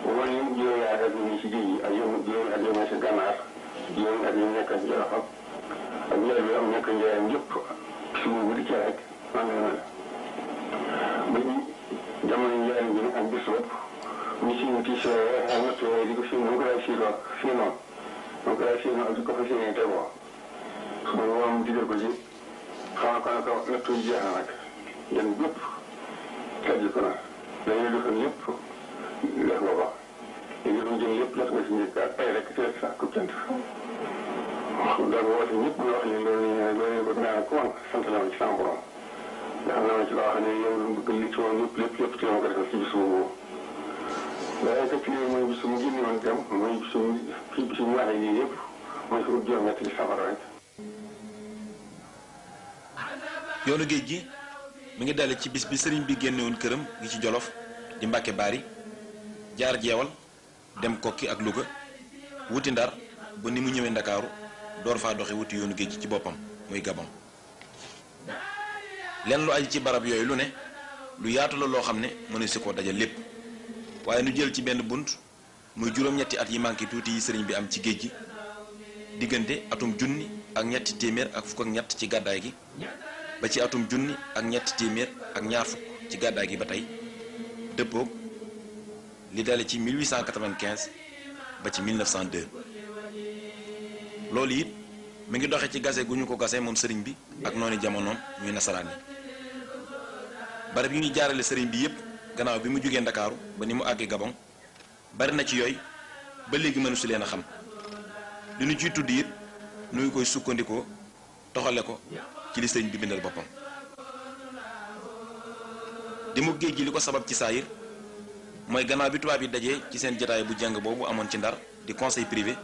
wala ñu juróomi at ak ñu ci géej gi ak juróomi at yu nekk si gànnaar juróomi at yu nekk si Jolof ak njëriñ bi am nekk njëriñ yëpp suba bu di rek man la mel ba ñu jamono njëriñ bi ak bis bopp ñu si wuti si ak natt yooyu di ko fi mu ko lay siinoo ak di ko fa siinee tegoo suba moom digal ko ci xamal ko ne ko nattu yi jeex na nag yan bépp kàddu ko nag dañuy defoon lépp def nga ko léegi lu jël lépp def nga si njëkk ak ay rek te sax ku cant daal woote ñëpp nga wax ni loolu bëgg naa ko woon sant la ma ci sama borom nga xam ne ma ci loo xam ne yow lu bëgg li ci woon lépp ci la ma ko defal ci bisu boobu waaye kat lii mooy bisu mu génne woon itam mooy bisu mu waxee lii yëpp mooy suñu juróom-ñett ci safar rek. yoonu géej gi mi ngi dale ci bis bi sëriñ bi génnewoon këram gi ci Jolof di Mbàkke Baari jaar jeewal dem Kokki ak Louga wuti Ndar ba ni mu ñëwee Ndakaaru door faa doxe wuti yoonu géej gi ci boppam muy Gabon. lenn lu aju ci barab yooyu lu ne lu yaatu la loo xam ne mënu si koo dajal lépp waaye nu jël ci benn bunt muy juróom-ñetti at yi manqué tuuti yi sëriñ bi am ci géej gi diggante atum junni ak ñetti téeméer ak fukk ak ñett ci gàddaay gi ba ci atum junni ak ñetti téeméer ak ñaar fukk ci gàddaay gi ba tey dëppoog li dale ci 1895 ba ci 1902. loolu it mi ngi doxe ci gase gu ñu ko gase moom sëriñ bi ak noonu jamonoom ñuy nasaraan yi. barab yi ñuy jaarale sëriñ bi yépp gannaaw bi mu jógee Ndakaaru ba ni mu àggee Gabon bari na ci yooyu ba léegi mënu si leen a xam li ñu ciy tudd it nu ngi koy sukkandikoo toxale ko ci li sëriñ bi bindal boppam. di mu géej gi li ko sabab ci saayir mooy gannaaw bi tubaab yi dajee ci seen jataay bu jàng boobu amoon ci Ndar di conseil privé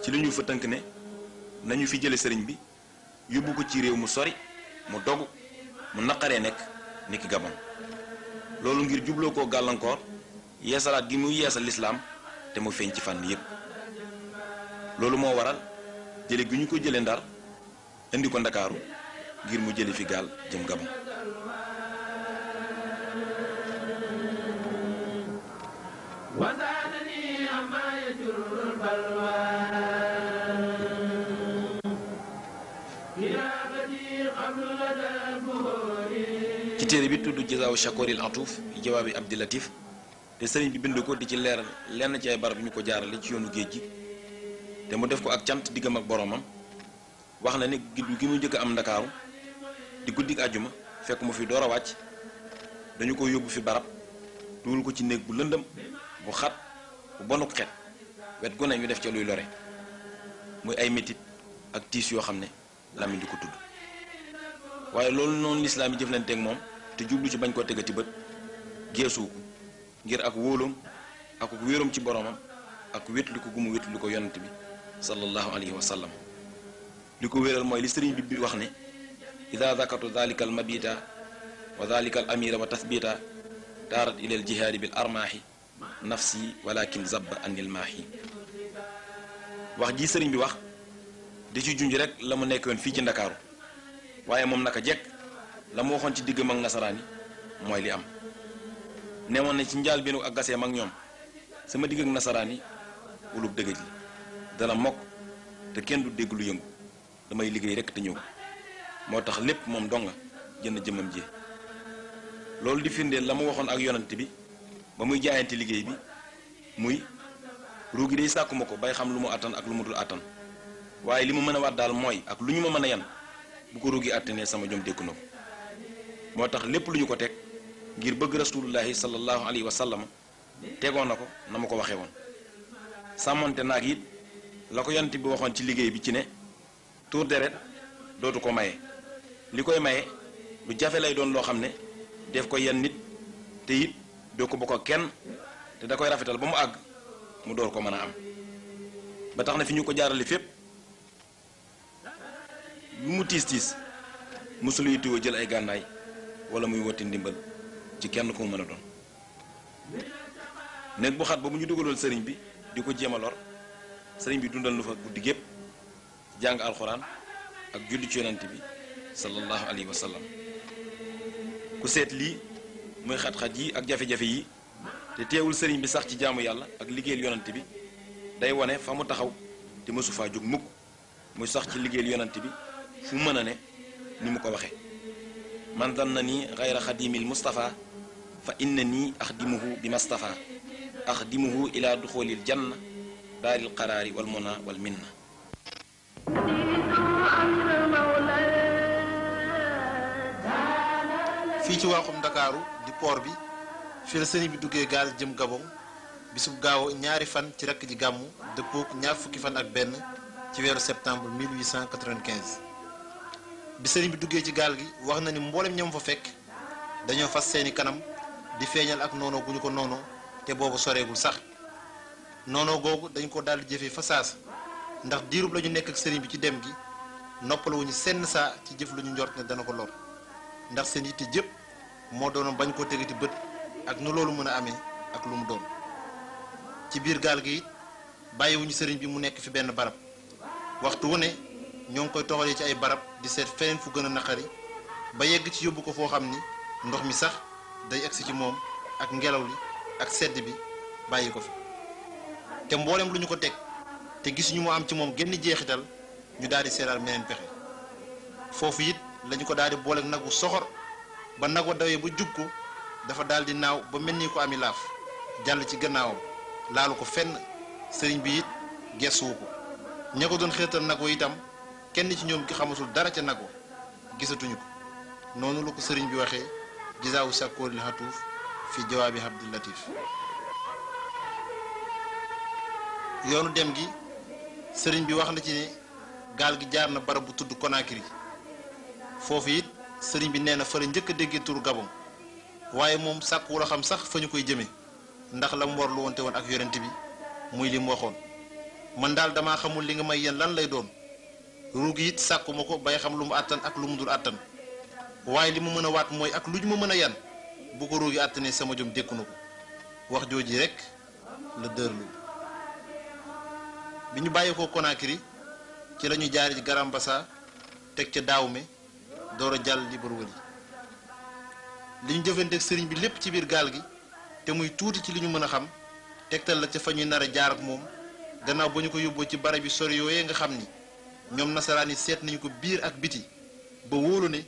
ci li ñu fa tënk ne nañu fi jële sëriñ bi yóbbu ko ci réew mu sori mu dogu mu naqaree nekk niki Gabon loolu ngir jubloo koo gàllankoor yeesalaat gi muy yeesal lislaam te mu feeñ ci fànn yépp loolu moo waral jële gi ñu ko jële Ndar indi ko Ndakaaru ngir mu jële fi gaal jëm Gabon ci téere bi tudd Jazaawu Shakooril Atuuf jawaabi Abdi Latif te sëriñ bi bind ko di ci leeral lenn ci ay barab ñu ko jaarale ci yoonu géej gi te mu def ko ak cant diggam ak boroomam wax na ne guddi gi mu njëkk am Ndakaaru di guddik àjjuma fekk mu fi door a wàcc dañu ko yóbbu fi barab dugal ko ci néeg bu lëndëm bu xat bu bonuk xet wet gu ne ñu def ca luy lore muy ay metit ak tiis yoo xam ne làmmiñ di ko tudd waaye loolu noonu lislaam yi jëflanteeg moom te jublu ci bañ koo tegati bët geesu ko ngir ak wóoloom ak wéeroom ci boromam ak wétlu ko gu mu wétlu ko yonent bi sallallahu alayhi wa sallam li ko wéeral mooy li sëriñ bi wax ne ida zakatu dalika al mabita wa dalika al amira wa tathbita daarat ila al jihaadi bil armaahi nafsi walakin zabba anil maahi wax ji sëriñ bi wax di ci junj rek la mu nekkoon fii ci Ndakaaru waaye moom naka jekk la mu waxoon ci diggam ak nasaraan yi mooy li am neewoon na ci njaal beenu ak gaseem ak ñoom sama digg ak nasaraan yi wulub dëgëj li dana mokk te kenn du dégg lu yëngu damay liggéey rek te ñëw moo tax lépp moom donga jënd jëmmam ji loolu di firndeel la mu waxoon ak yonante bi ba muy jaayante liggéey bi muy ruugi day sàkkuma ko bay xam lu mu àttan ak lu mu dul àttan waaye li mu mën a waat daal mooy ak lu ñu ma mën a yan bu ko ruugi àttanee sama jom dékku na ko moo tax lépp lu ñu ko teg ngir bëgg rasulullahi sallallahu alayhi wa sallam tegoon na ko na ma ko waxee woon sàmmonte naag it la ko yonent bi waxoon ci liggéey bi ci ne tuur deret dootu ko maye li koy maye lu jafe lay doon loo xam ne def ko yenn nit te it doo ko bokk ak kenn te da koy rafetal ba mu àgg mu door ko mën a am ba tax na fi ñu ko jaarale fépp lu mu tiis tiis musulu yittewoo jël ay gànnaay wala muy wotti ndimbal ci kenn ku mu mën a doon néeg bu xat ba mu ñu dugaloon sëriñ bi di ko jéem a lor sëriñ bi dundal nu fa guddi gépp jàng alxuraan ak julli ci yonent bi sallallahu alayhi wa sallam ku seet lii muy xat-xat yi ak jafe-jafe yi te teewul sëriñ bi sax ci jaamu yàlla ak liggéeyal yonent bi day wone fa mu taxaw te mësu faa jóg mukk muy sax ci liggéeyal yonent bi fu mën a ne ni mu ko waxe man zanna nii gayra xadimil mustafa fa inna nii axdimuhu bi mustafa axdimuhu ila duxoolil janna daaril qaraari wal muna wal minna fii ci waaxum Ndakaaru di port bi fi la sëriñ bi duggee gaal jëm Gabon bisub gaaw ñaari fan ci rakk ji gàmmu dëppook ñaar fukki fan ak benn ci weeru septembre 1895 bi sëriñ bi duggee ci gaal gi wax na ni mboolem ñam fa fekk dañoo fas seeni kanam di feeñal ak noonoo gu ñu ko noonoo te boobu soreegul sax noonoo googu dañ ko daal di jëfee fa saasa ndax diirub la ñu nekk ak sëriñ bi ci dem gi noppalawuñu senn saa ci jëf lu ñu njort ne dana ko lor ndax seen yitte jëpp moo doonoon bañ koo tegati bët ak nu loolu mën a amee ak lu mu doon ci biir gaal gi it bàyyiwuñu sëriñ bi mu nekk fi benn barab waxtu wu ne ñoo ngi koy toxalee ci ay barab di seet feneen fu gën a naqari ba yegg ci yóbbu ko foo xam ni ndox mi sax day egsi ci moom ak ngelaw li ak sedd bi bàyyi ko fi te mboolem lu ñu ko teg te gisuñu mu am ci moom genn jeexital ñu daal di seeraal meneen pexe foofu it lañu ko daal di booleeg nagu soxor ba nag wa dawee ba jub ko dafa daal di naaw ba mel ni ko ami laaf jàll ci gannaawam laalu ko fenn sëriñ bi it gestuwu ko ña ko doon xeetal nag wa itam kenn ci ñoom ki xamatul dara ca nag wa gisatuñu ko noonu la ko sëriñ bi waxee Jazaawu Shakooril Atuuf fi jawaabi Abdul Latif yoonu dem gi sëriñ bi wax na ci ne gaal gi jaar na barab bu tudd Conakry foofu it sëriñ bi nee na fa la njëkk a déggee turu Gabon waaye moom sàkkuwul a xam sax fa ñu koy jëmee ndax la mu war lu wonte woon ak yonent bi muy li mu waxoon man daal damaa xamul li nga may yéen lan lay doon ruugi it sàkku ma ko bay xam lu mu àttan ak lu mu dul àttan waaye li mu mën a waat mooy ak lu ñu ma mën a yan bu ko ruugi àttane sama jom dékku na ko wax jooji rek la dërlu bi ñu bàyyi ko Conakry ci la ñu jaari ci Garambassa teg ca Daawme door a jàll Libreville li ñu jëfanteeg sëriñ bi lépp ci biir gaal gi te muy tuuti ci li ñu mën a xam tegtal la ca fa ñuy nar a jaar ak moom gannaaw ba ñu ko yóbboo ci barab yi sori yooyee nga xam ni ñoom nasaraan yi seet nañu ko biir ak biti ba wóolu ne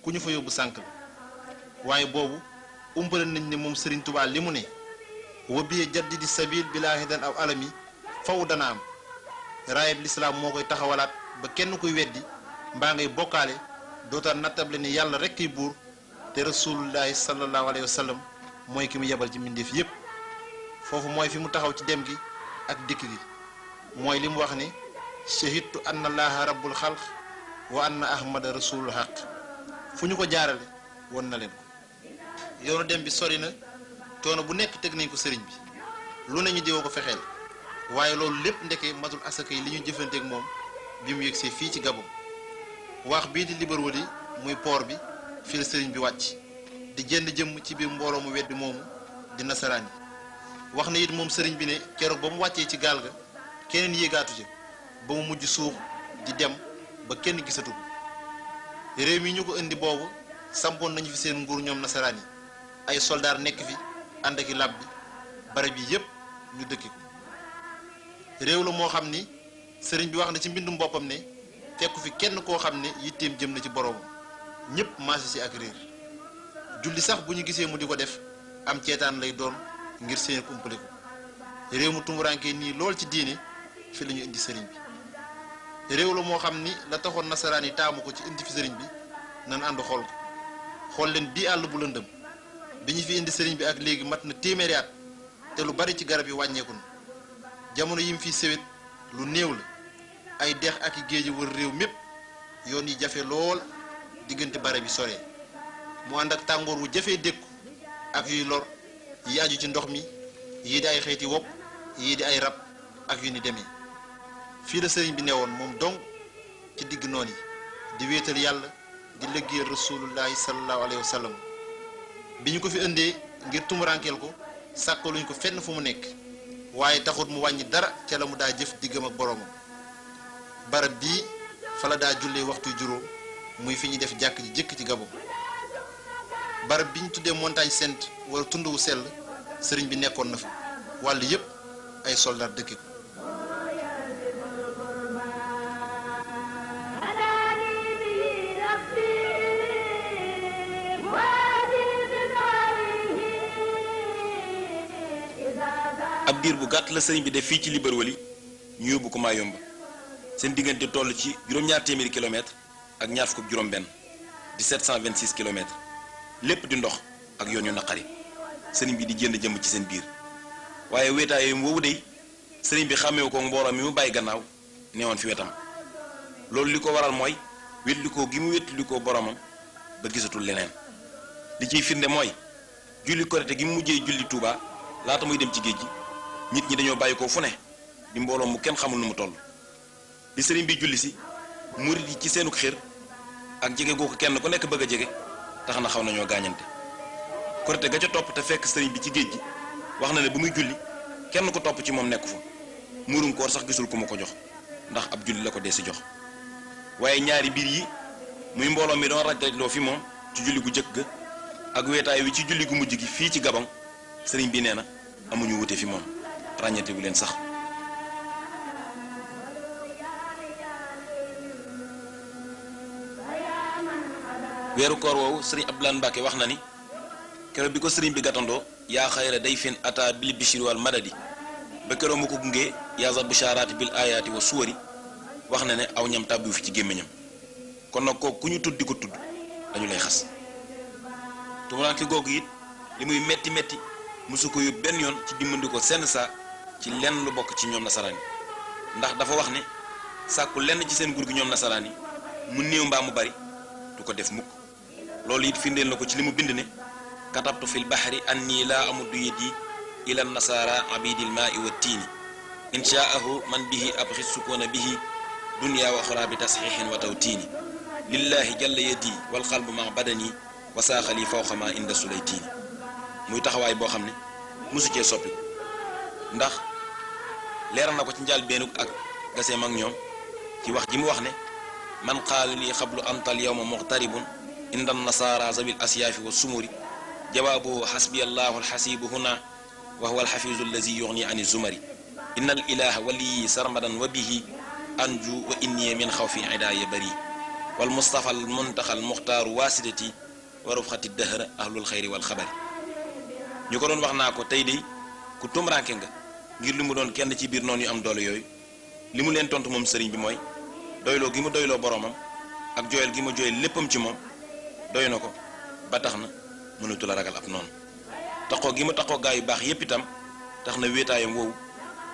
ku ñu fa yóbbu sànk la waaye boobu umpale nañ ne moom Sëriñ Tuubaa li mu ne wa biye jaddidi sabil bilaa hidan aw alami faw dana am raayab lislaam moo koy taxawalaat ba kenn kuy weddi mbaa ngay bokkaale dootaan nattable ne yàlla rekk kay buur te rasulullahi sallallahu alayhi wa sallam mooy ki mu yebal ci mbindeef yépp foofu mooy fi mu taxaw ci dem gi ak dikk gi mooy li mu wax ne shahidtu anna allaha rabbul xalq wa anna ahmada rasulul haq fu ñu ko jaarale won na leen ko yoonu dem bi sori na toono bu nekk teg nañ ko sëriñ bi lu ne ñu diwoo ko fexeel waaye loolu lépp ndeke matul asaka yi li ñu jëfanteek moom bi mu yegsee fii ci Gabon wax bii di Libreville muy port bi fii la sëriñ bi wàcc di jënd jëmm ci biir mbooloo mu weddi moomu di nasaraan yi wax na it moom sëriñ bi ne keroog ba mu wàccee ci gaal ga keneen yéegaatu ci ba mu mujj suux di dem ba kenn gisatu ko réew mi ñu ko indi boobu sampoon nañu fi seen nguur ñoom nasaraan yi ay soldaar nekk fi ànd ak i lab bi barab yi yépp ñu dëkki ko réew la moo xam ni sëriñ bi wax na ci mbindum boppam ne fekku fi kenn koo xam ne yitteem jëm na ci boroomam ñépp maase ci ak réer julli sax bu ñu gisee mu di ko def am ceetaan lay doon ngir seen kumpale ko réew mu tumuraanke nii lool ci diine fi la ñu indi sëriñ bi réew la moo xam ni la taxoon nasaraan yi taamu ko ci indi fi sëriñ bi nan ànd xool ko xool leen bii àll bu lëndëm bi ñu fi indi sëriñ bi ak léegi mat na téeméeri at te lu bari ci garab yi wàññeeku na jamono yi mu fiy sewet lu néew la ay dex ak i géej wër réew mépp yoon yi jafe lool diggante barab yi sore mu ànd ak tàngoor wu jafee dékku ak yuy lor yi aju ci ndox mi yii di ay xeeti wopp yii di ay rab ak yu ni demee fii la sëriñ bi newoon moom dong ci digg noon yi di wéetal yàlla di liggéeyal rasulullahi sallallahu alayhi wa sallam bi ñu ko fi indee ngir tumurankeel ko sàkkaluñ ko fenn fu mu nekk waaye taxut mu wàññi dara ca la mu daa jëf diggam ak boroomam barab bii fa la daa jullee waxtu juróom muy fi ñuy def jàkk ji jëkk ci Gabon barab bi ñu tuddee montagne sainte wala tund wu sell sëriñ bi nekkoon na fa wàll yépp ay soldat dëkki ko ab diir bu gàtt la sëriñ bi def fii ci Libreville ñu yóbbu ko Mayumba seen diggante toll ci juróom-ñaar téeméeri kilomètres ak ñaar fukk ak juróom-benn di 726 kilomètres lépp di ndox ak yoon yu naqari sëriñ bi di jënd jëmm ci seen biir waaye wéetaay yooyu woowu dey sëriñ bi xàmmewu ko mbooloo mi mu bàyyi gannaaw newoon fi wetam loolu li ko waral mooy wétlikoo gi mu wétlikoo boromam ba gisatul leneen li ciy firnde mooy julli korite gi mu mujjee julli Touba laata muy dem ci géej gi nit ñi dañoo bàyyi ko fu ne di mbooloo mu kenn xamul nu mu toll bi sëriñ bi julli si murit yi ci seenuk xir ak jege goo ko kenn ku nekk bëgg a jege tax na xaw nañoo gaañante korite ga ca topp te fekk sëriñ bi ci géej gi wax na ne bu muy julli kenn ko topp ci moom nekku fa muurum koor sax gisul ku ma ko jox ndax ab julli la ko dee si jox waaye ñaari biir yi muy mbooloo mi doon raj-rajloo fi moom ci julli gu jëkk ga ak weetaay wi ci julli gu mujj gi fii ci Gabon sëriñ bi nee na amuñu wute fi moom ràññate wu leen sax weeru koor woowu sëriñ Abdoulaye Mbacke wax na ni keroog bi ko sëriñ bi gàttandoo yaa xayra day fen ata bil bishri wal madadi ba keroog mu ko gungee yaasa bushaaraati bil ayaati wa suwari wax na ne aw ñam tàbbiwu fi ci gémmiñam kon nag kooku ku ñu tudd di ko tudd dañu lay xas tumuraanke googu it li muy metti metti mosu ko yóbbu benn yoon ci dimbandi ko senn saa ci lenn lu bokk ci ñoom nasaraan yi ndax dafa wax ne sàkku lenn ci seen gur gi ñoom nasaraan yi mu néew mbaa mu bari du ko def mukk loolu it firndeel na ko ci li mu bind ne katabtu fil bahri anni laa amuddu yadi ila nasara abidil maai wa tiini inshaahu man bihi abxi sukuna bihi dunya wa axra bi tasxiixin wa tawtiini lillahi jalla yadi wal qalbu ma badani wa saaxali fawqa ma inda sulaytiini muy taxawaay boo xam ne mosu cee soppi ndax leeral na ko ci njaal beenug ak gaseem ak ñoom ci wax ji mu wax ne man qaala lii xablu antal yawma muxtaribun inda nasaara zawil asyaafi wa sumuri jawaabuhu xasbiya allahu alxasibu huna wa huwa alxafizu allazi yuxni an zumari inna al ilaha waliyi sarmadan wa bihi anju wa inni min xawfi idaaya bari wal mustafa al muntaxa al muxtaaru waasidati wa rufxati dëhra ahlul xayri wal xabari ñu ko doon wax naa ko tey de ku tumranke nga ngir li mu doon kenn ci biir noonu yu am doole yooyu li mu leen tontu moom sëriñ bi mooy doyloo gi mu doyloo boroomam ak jooyal gi ma jooyal léppam ci moom doy na ko ba tax na mënatu la ragal ab noonu taxoo gi ma taxoo gaa yu baax yépp itam tax na wéetaayam woowu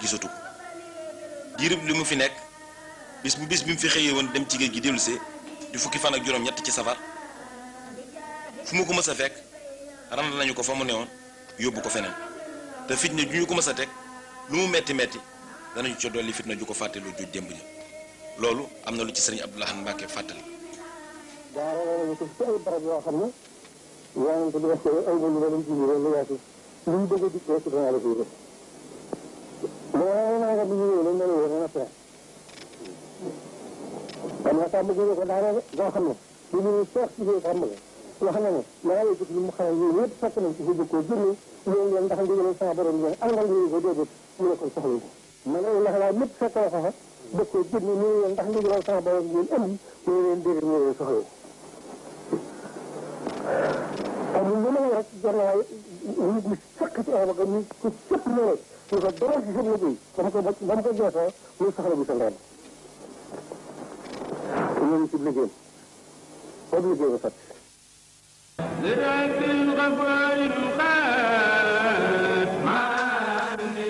gisatu ko diirub li mu fi nekk bis bi mu fi xëyee woon dem ci géej gi dellusee di fukki fan ak juróom-ñett ci safar fu mu ko mës a fekk rand nañu ko fa mu newoon yóbbu ko feneen te fitna ju ñu ko mës a teg lu mu metti metti danañu ca dolli fitna ju ko fàtteloo ju démb ji loolu am na lu ci sëriñ Abdou Lahad Mbacké fàttali. daara nañu ko ci ay barab yoo xam ne yaa ngi ko di wax ay wëlu wala ci biir lu yaatu lu ñu bëgg a dikkee ci dana la fiy def mais naa nga bu ñëwee la mel woon na pare am na sàmm gi ko daara boo xam ne lu ñu seex ci biir sàmm la wax na ne maa ngi gis lu mu xamal yooyu yëpp fekk nañ ci fi jëkkoo jënni ñoom leen ndax ndigal sama borom leen àndal ñu ko déedéet mu ne ko soxla ko man ay ndax laa lépp fekk na ko fa dëkkoo jënni ñu leen ndax ndigal sama borom leen andi ñu leen déedéet ñu leen soxla amul lu may rek jar na waaye nit ñi fekk ci ay bagam ñu ko cëpp ñëwee ñu ko doral ci seen liggéey ba mu ko jeexoo muy soxla bi sa ndaan ñooñu ci liggéey boobu liggéey ba fat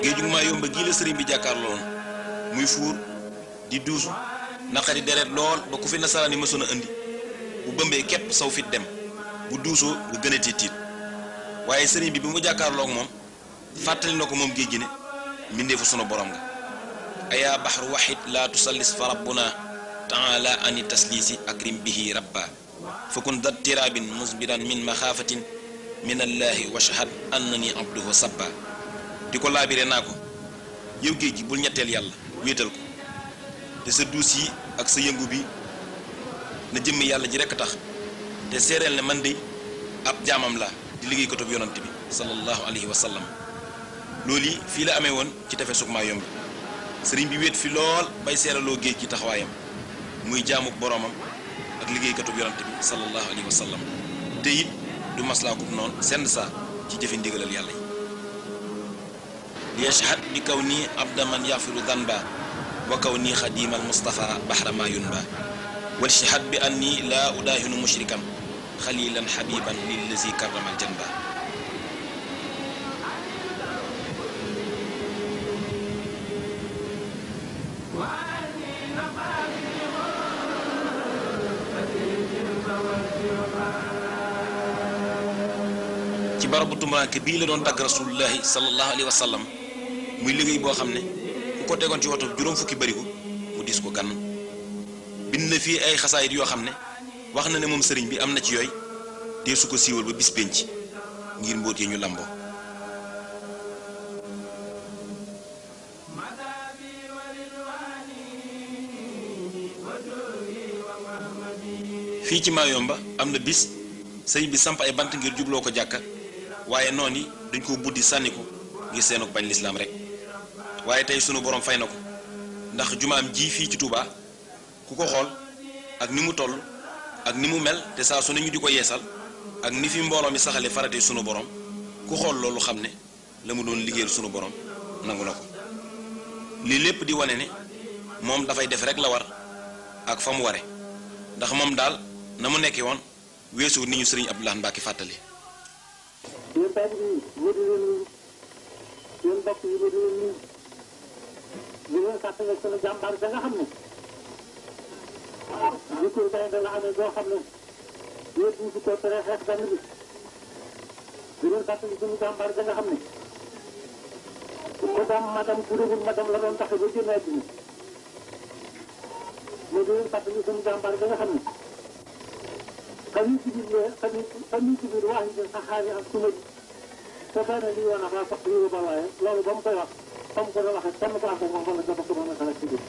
géejug maa yomba gii la sëriñ bi jàkkaarloon muy fuur di duusu naqari deret lool ba ku fi nasaraan yi mësoon a indi bu bëmbee képp saw fit dem bu duusoo nga gën a tiit waaye sëriñ bi mu jàkkaarloo ak moom fàttali na ko moom géej gi ne mbindeefu sunu borom nga ayaa baxru waxid laa tusallis fa rabbuna taala ani tasliisi akrim bihi rabba fakun dat tiraabin musbiran min maxaafatin min allaahi washhad annani abduhu sabba di ko laabire naa ko yow géej gi bul ñetteel yàlla wéetal ko te sa duus yi ak sa yëngu bi na jëmmi yàlla ji rekk tax te seereel ne man de ab jaamam laa di liggéey ko toog yonant bi sallallahu alayhi wa sallam loolu yi fii la amee woon ci tefesug maa yomb sëriñ bi wéet fi lool bay seeraloo géej gi taxawaayam muy jaamuk boroomam ak liggéeykatub yonante bi sallallahu alayhi wa sallam te it du maslaakub noonu senn saa ci jëfe ndigalal yàlla yi li yashhad bi kaw nii abda man yafiru danba wa kaw nii xadimal mustafa bahra ma yunba wal shahad bi anni laa udaahinu mushrikan xalilan xabiban lillazi karramal janba ci barabu tumuraanke bii la doon tagg rasulullahi sallallahu alayhi wa sallam muy liggéey boo xam ne ku ko tegoon ci woto juróom fukki barigo mu diis ko gann bind na fii ay xasaayit yoo xam ne wax na ne moom sëriñ bi am na ci yooyu te su ko siiwal ba bis penc ngir mbóot yi ñu lamboo fii ci Mayomba am na bis sëriñ bi samp ay bant ngir jubloo ko jàkka waaye noonu yi dañ ko buddi sànni ko ngir seenu bañ lislaam rek waaye tey sunu borom fay na ko ndax jumaam ji fii ci Touba ku ko xool ak ni mu toll ak ni mu mel te saa su ne ñu di ko yeesal ak ni fi mbooloo mi saxale farate sunu borom ku xool loolu xam ne la mu doon liggéeyal sunu borom nangu na ko lii lépp di wane ne moom dafay def rek la war ak fa mu ware ndax moom daal na mu nekkee woon weesu ni ñu sëriñ Abdou Lahad Mbacké fàttali. yéen taal bi ñu di leen nuyu yéen mbokk yi ñu di leen nuyu di leen fàttali sunu jàmbaar da nga xam ne jikko tey da nga amee boo xam ne yéen ñu si ko tere xeex benn bi di leen fàttali sunu jàmbaar da nga xam ne ko daam madam ku dégul madam la doon taxe ba génn àddina ñu di leen fàttali sunu jàmbaar da nga xam ne xamit bi waaxi de saxaari ak suma ji te benn li woon ak sax li ba waaye loolu ba mu koy wax ba mu ko doon waxee kenn baax moom wala dafa ko doon xalaat ci biir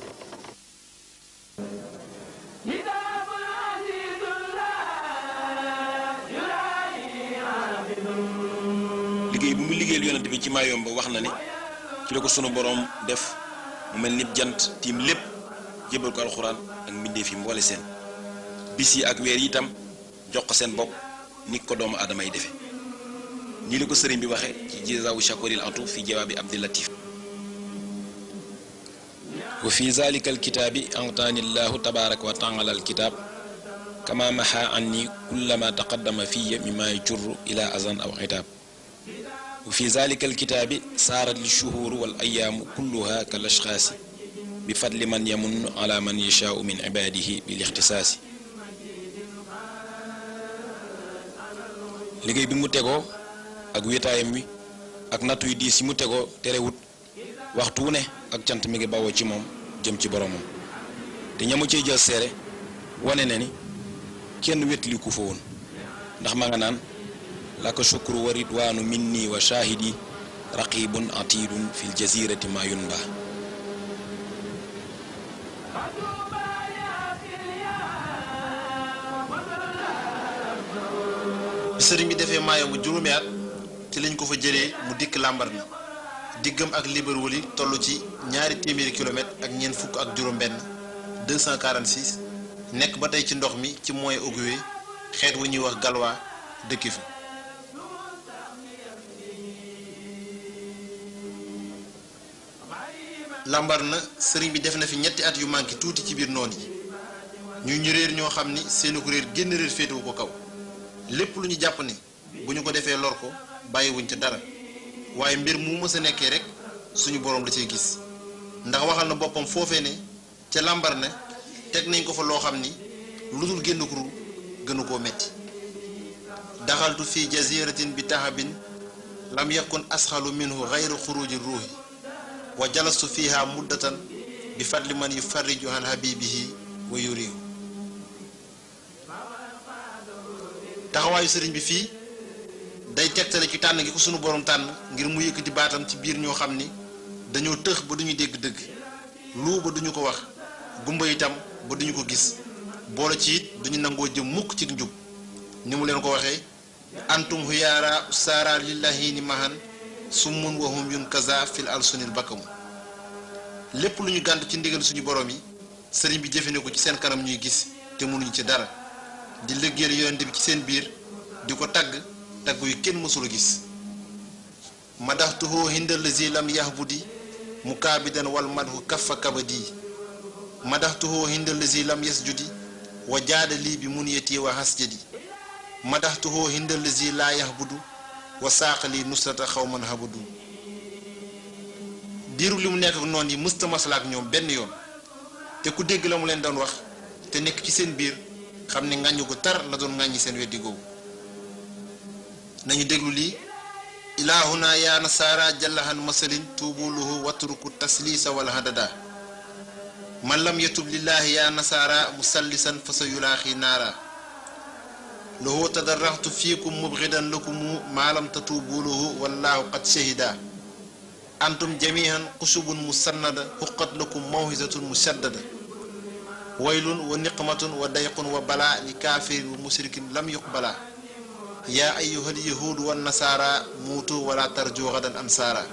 liggéey bu mu liggéeyal yonent bi ci Mayomba wax na ne ci la ko sunu boroom def mu mel ni jant tiim lépp jébal ko alxuraan ak mbindeef yi mboole seen bis yi ak weer yi itam jox ko seen bopp ni ko doomu aadama yi defe ñii la ko sëriñ bi waxe ci jazaawu shakoril atu fi jawaabi Abdul Latif wa fi zalika alkitaabi antaani llahu tabaraka wa taala alkitaab kama maha anni kullama taqaddama fiya mimma yajurru ila azan aw itaab wa fi zalika alkitaabi saarat lishuhuru wal ayaamu kulluha kal ashxaasi bi fadli man yamunnu ala man yashaau min ibaadihi bil ixtisaasi liggéey bi mu tegoo ak wéetaayam wi ak nattu yu diis yi mu tegoo terewut waxtu wu ne ak cant mi ngi bawoo ci moom jëm ci boromam te ñamu cey jël seere wane na ni kenn wetli ku fa woon ndax ma nga naan laka shukru wa ridwaanu minni wa shahidi raqibun atidun fil jazirati ma yunba bi sëriñ bi defee Mayomba juróomi at ci lañ ko fa jëlee mu dikk Lambaréné diggam ak Libreville toll ci 200 kilomètres ak ñeent fukk ak juróom-benn 246 nekk ba tey ci ndox mi ci moyen Ogooué xeet wu ñuy wax galwaa dëkki fa. Lambaréné sëriñ bi def na fi ñetti at yu manqué tuuti ci biir noon yi ñu réer ñoo xam ni seenu ko réer génn réer féetewu ko kaw lépp lu ñu jàpp ni bu ñu ko defee lor ko bàyyiwuñ ca dara. waaye mbir mu mës a nekkee rek suñu borom da cee gis ndax waxal na boppam foofee ne ca Lambaréné teg nañ ko fa loo xam ni lu dul génn kuru gënu koo metti daxaltu fi jaziratin bi tahabin lam yakun asxalu minhu gayru xuruji ruuhi wa jalastu fiha muddatan bi fadli man yufarriju an habibihi wa yurihu taxawaayu sëriñ bi fii day tegtale ci tànn gi ko sunu borom tànn ngir mu yëkkati baatam ci biir ñoo xam ni dañoo tëx ba duñu dégg dëgg lu ba duñu ko wax gumba itam ba duñu ko gis boole ci it duñu nangoo jëm mukk ci njub ni mu leen ko waxee antum huyaara saara lillahi ni mahan summun wahum yun kaza fil alsunil bakkamu lépp lu ñu gànt ci ndigal suñu borom yi sëriñ bi jëfe ne ko ci seen kanam ñuy gis te mënuñu ci dara di liggéeyal yonent bi ci seen biir di ko tagg yu kenn mësula gis madaxtuhoo hindal lazi lam yahbudi mukaabidan wal madhu kaffa kabadi madaxtuhoo hindal lazi lam yasjudi wa jaada lii bi munyati wa hasjadi madaxtuhoo hindal lazi laa yahbudu wa saaqali nusrata xawman habadu diiru li mu nekk ak noon yi mësta maslaak ñoom benn yoon te ku dégg la mu leen doon wax te nekk ci seen biir xam ne ŋàññu ko tar la doon ŋàññi seen weddi googu nañu déglu lii ilaahuna yaa nasaara jallahan masalin tuubuluhu watruku tasliisa wal hadada man lam yatub lillaahi yaa nasaara musallisan fa sa yulaaxi naara lahu tadarraxtu fiikum mubxidan lakumu maalam tatuubuluhu wallaahu qad shahida antum jamihan xushubun musannada xuqat lakum mawhisatun mushaddada waylun wa niqmatun wa dayqun wa balaa li kaafirin wa mushrikin lam yuqbala yaa ayyuhal yahuudu wan nasaara muutu wala tarju gadan ansaara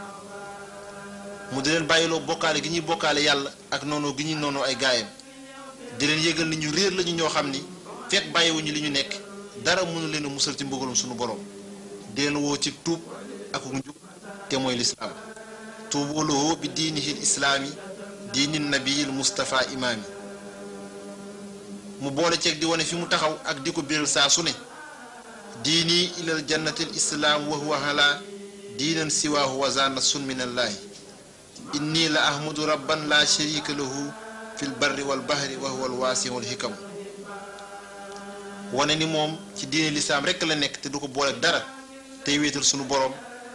mu di leen bàyyiloo bokkaale gi ñuy bokkaale yàlla ak noonu gi ñuy noonu ay gaayam di leen yëgal ni ñu réer lañu ñoo xam ni fekk bàyyiwuñu li ñu nekk dara mënu leen a musal ci mbugalum suñu borom di leen woo ci tuub ak njub te mooy lislaam tuubu lahu bi diinihil islaami diini nabiyil Mustafa imaami mu boole ceeg di wane fi mu taxaw ak di ko biral saa su ne diini ilal jannatil islaam wa huwa hala diinan siwaahu wa zaana sun minallaahi inni la ahmadu rabban la sharika lahu fil barri wal bahri wa huwa al waasiul hikam wane ni moom ci diine lislaam rekk la nekk te du ko boole dara tey wéetal sunu borom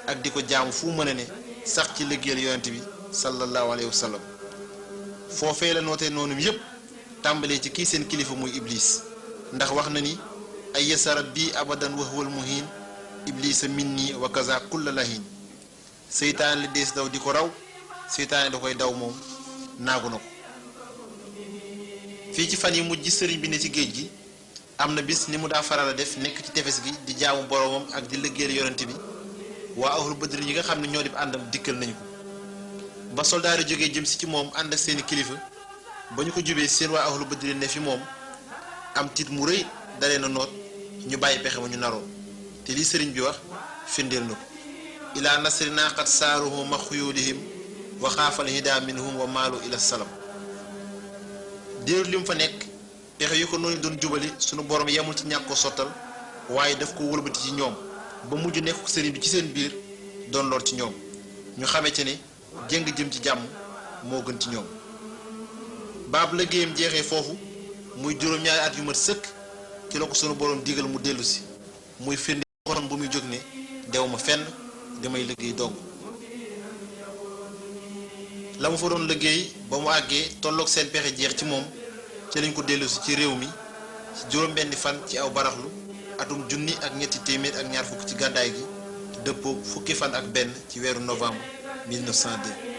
ak di ko jaamu fu mën a ne sax ci liggéeyal yonent bi sallallahu alayhi wa sallam foofee la nootee noonum yépp tàmbalee ci kii seen kilifa muy iblis ndax wax na ni ay yasara bi abadan wa huwal muhin iblisa minni wa kaza kulla lahin seytaane li dees daw di ko raw seytaane da koy daw moom naagu na ko. fii ci fan yi mujj sëriñ bi ne ci géej gi am na bis ni mu daa faral a def nekk ci tefes gi di jaamu boromam ak di liggéeyal yonent bi waa ahlu badri yi nga xam ne ñoo di àndam dikkal nañu ko ba soldaar yi jógee jëm si ci moom ànd ak seeni kilifa ba ñu ko jubee seen waa ahlu badri ne fi moom am tiit mu rëy dalee na noot ñu bàyyi pexe ma ñu naroo te lii sëriñ bi wax firndeel na ko ilaa nasrina qad saaruhu ma xuyulihim wa xaafal hida minhum wa maalu ila salam déer li mu fa nekk pexe yu ko noonu doon jubali sunu borom yemul ci ñàkk ko sottal waaye daf ko wëlbati ci ñoom ba mujj nekk ko sëriñ bi ci seen biir doon lor ci ñoom ñu xamee ci ne jéng jëm ci jàmm moo gën ci ñoom baab liggéeyam jeexee foofu muy juróom-ñaari at yu mat sëkk ci la ko sunu borom digal mu dellu si muy firnde waxoon bu muy jóg ne dew ma fenn damay liggéey dong la mu fa doon liggéey ba mu àggee tolloog seen pexe jeex ci moom ci lañ ko dellusi ci réew mi ci juróom-benni fan ci aw baraxlu atum junni ak ñetti téeméer ak ñaar fukk ci gàddaay gi dëppoo fukki fan ak benn ci weeru novembre 1902.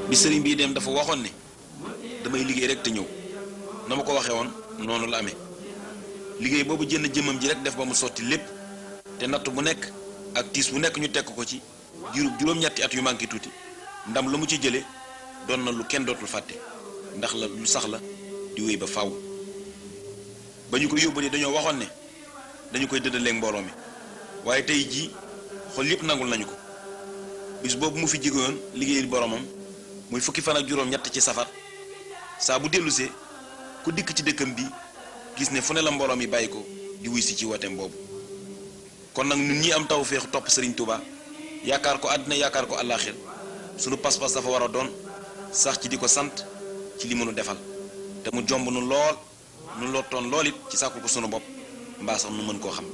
bi sëriñ bii dem dafa waxoon ne damay liggéey rek te ñëw na ma ko waxee woon noonu la amee liggéey boobu jënd jëmmam ji rek def ba mu sotti lépp te natt bu nekk ak tiis bu nekk ñu tekk ko ci diirub juróom-ñetti at yu manqué tuuti ndam la mu ci jële doon na lu kenn dootul fàtte ndax la lu sax la di wéy ba faw ba ñu ko yóbbu dañoo waxoon ne dañu koy dëddaleeg mbooloo mi waaye tey jii xol yépp nangul nañu ko bis boobu mu fi jigoon liggéeyal boromam muy fukki fan ak juróom-ñett ci safar saa bu dellusee ku dikk ci dëkkam bi gis ne fu ne la mbooloo mi bàyyi ko di wuy si ci wooteem boobu kon nag ñun ñi am tawféexu topp Serigne Touba yaakaar ko àddina yaakaar ko àllaaxir sunu pas-pas dafa war a doon sax ci di ko sant ci li mënu defal te mu jomb nu lool nu lottoon lool it ci sàkku ko sunu bopp mbaa sax nu mën koo xam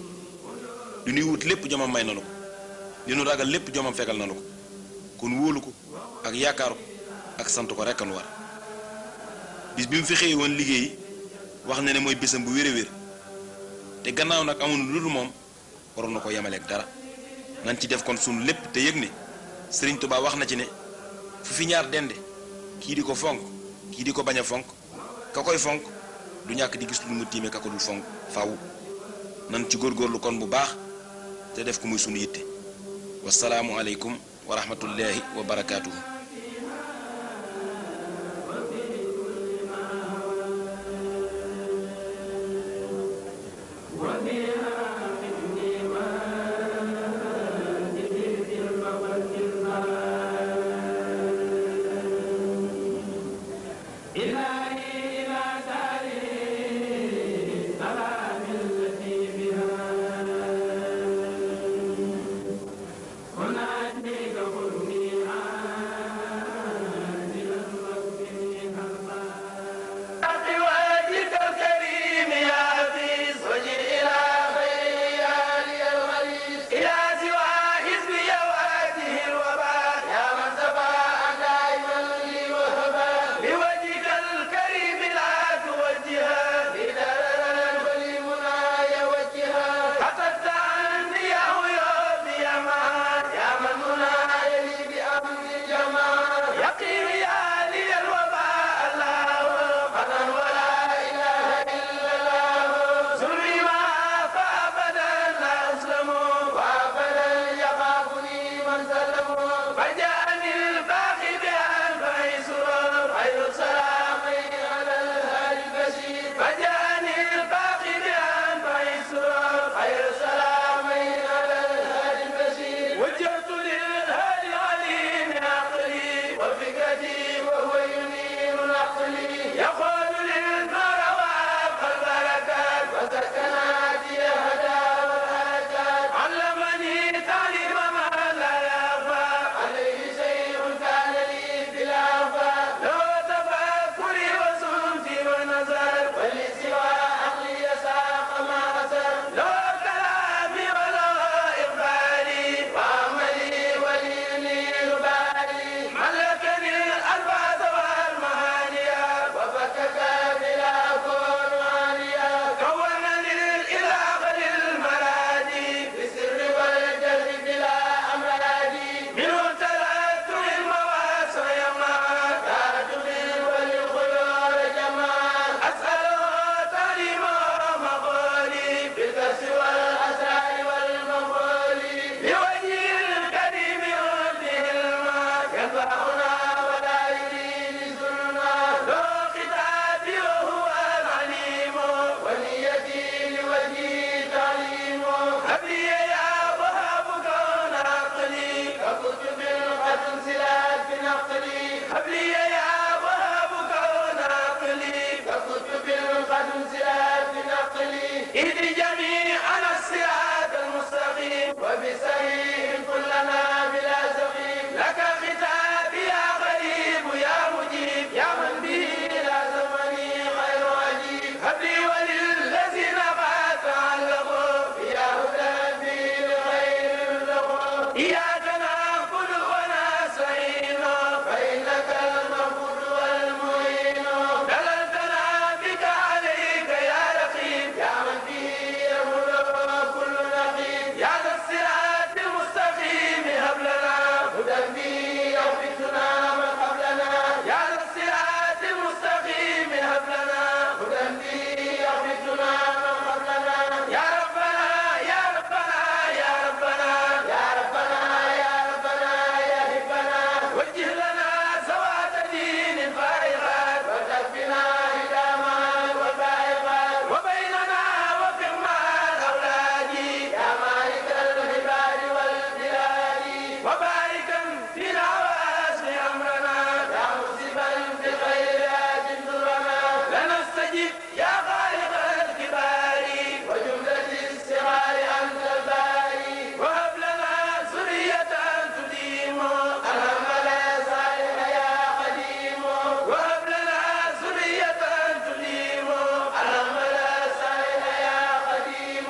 lu nuy wut lépp jomam may nanu ko li nu ragal lépp jomam fegal nanu ko kon wóolu ko ak yaakaar ko ak sant ko rekk nu war bis bi mu fi xëy woon liggéey wax na ne mooy bésam bu wér a wér te gannaaw nag amuñu lu dul moom waroon na ko yemaleeg dara nan ci def kon sunu lépp te yëg ne Serigne Touba wax na ci ne fu fi ñaar dende kii di ko fonk kii di ko bañ a fonk ka koy fonk du ñàkk di gis lu mu tiime ka ko dul fonk faaw nan ci góorgóorlu kon bu baax te def ko muy sunu yitte wasalaamu aleykum wa rahmatullahi wa barakaatuhu. هناك قل إياك نعبد ونستعين فإنك المعبود والمعين دللتنا بك عليك يا رقيب يا من فيه يمر كل نقيب يا ذا الصراط المستقيم هب لنا هدى به يوفقنا من قبلنا يا ذا الصراط المستقيم هب لنا هدى به يوفقنا من قبلنا يا ربنا يا ربنا يا ربنا يا ربنا يا ربنا يا هبنا وجه لنا سواد دين فائقات وتكفنا هداما والبائقات وبيننا وفقما الأولاد يا مالك العباد والبلاد وباركا فينا وأسر أمرنا يا مصيبا بخير آت ضرنا لنستجب يا خالق الكبار وجملة الصغار أنت الباري وهب لنا ذرية تديم الهم لا صالح يا قديم وهب لنا ذرية تديم الهم لا صالح يا قديم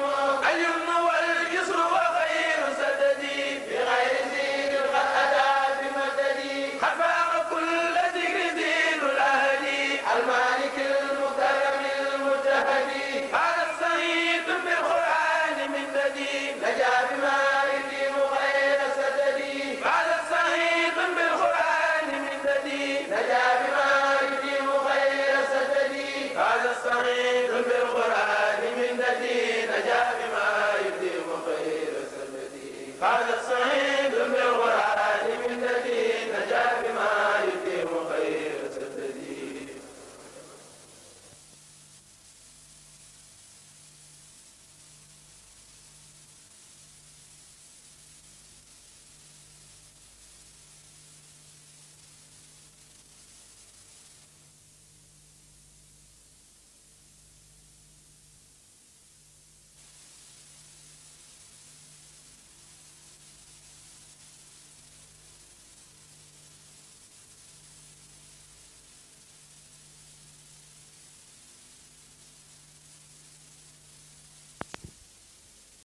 اليمن واليسر وخير سددي بغير زيد قد أتى بمددي خفاق كل ذكر زين الأهلي المالك المكرم المجتهدي هذا السعيد بالقرآن من ددي نجا بما يديم غير سددي هذا السعيد بالقرآن من ددي نجا بما يديم غير سددي هذا السعيد بالقرآن من ددي نجا بما يديم غير سددي هذا السعيد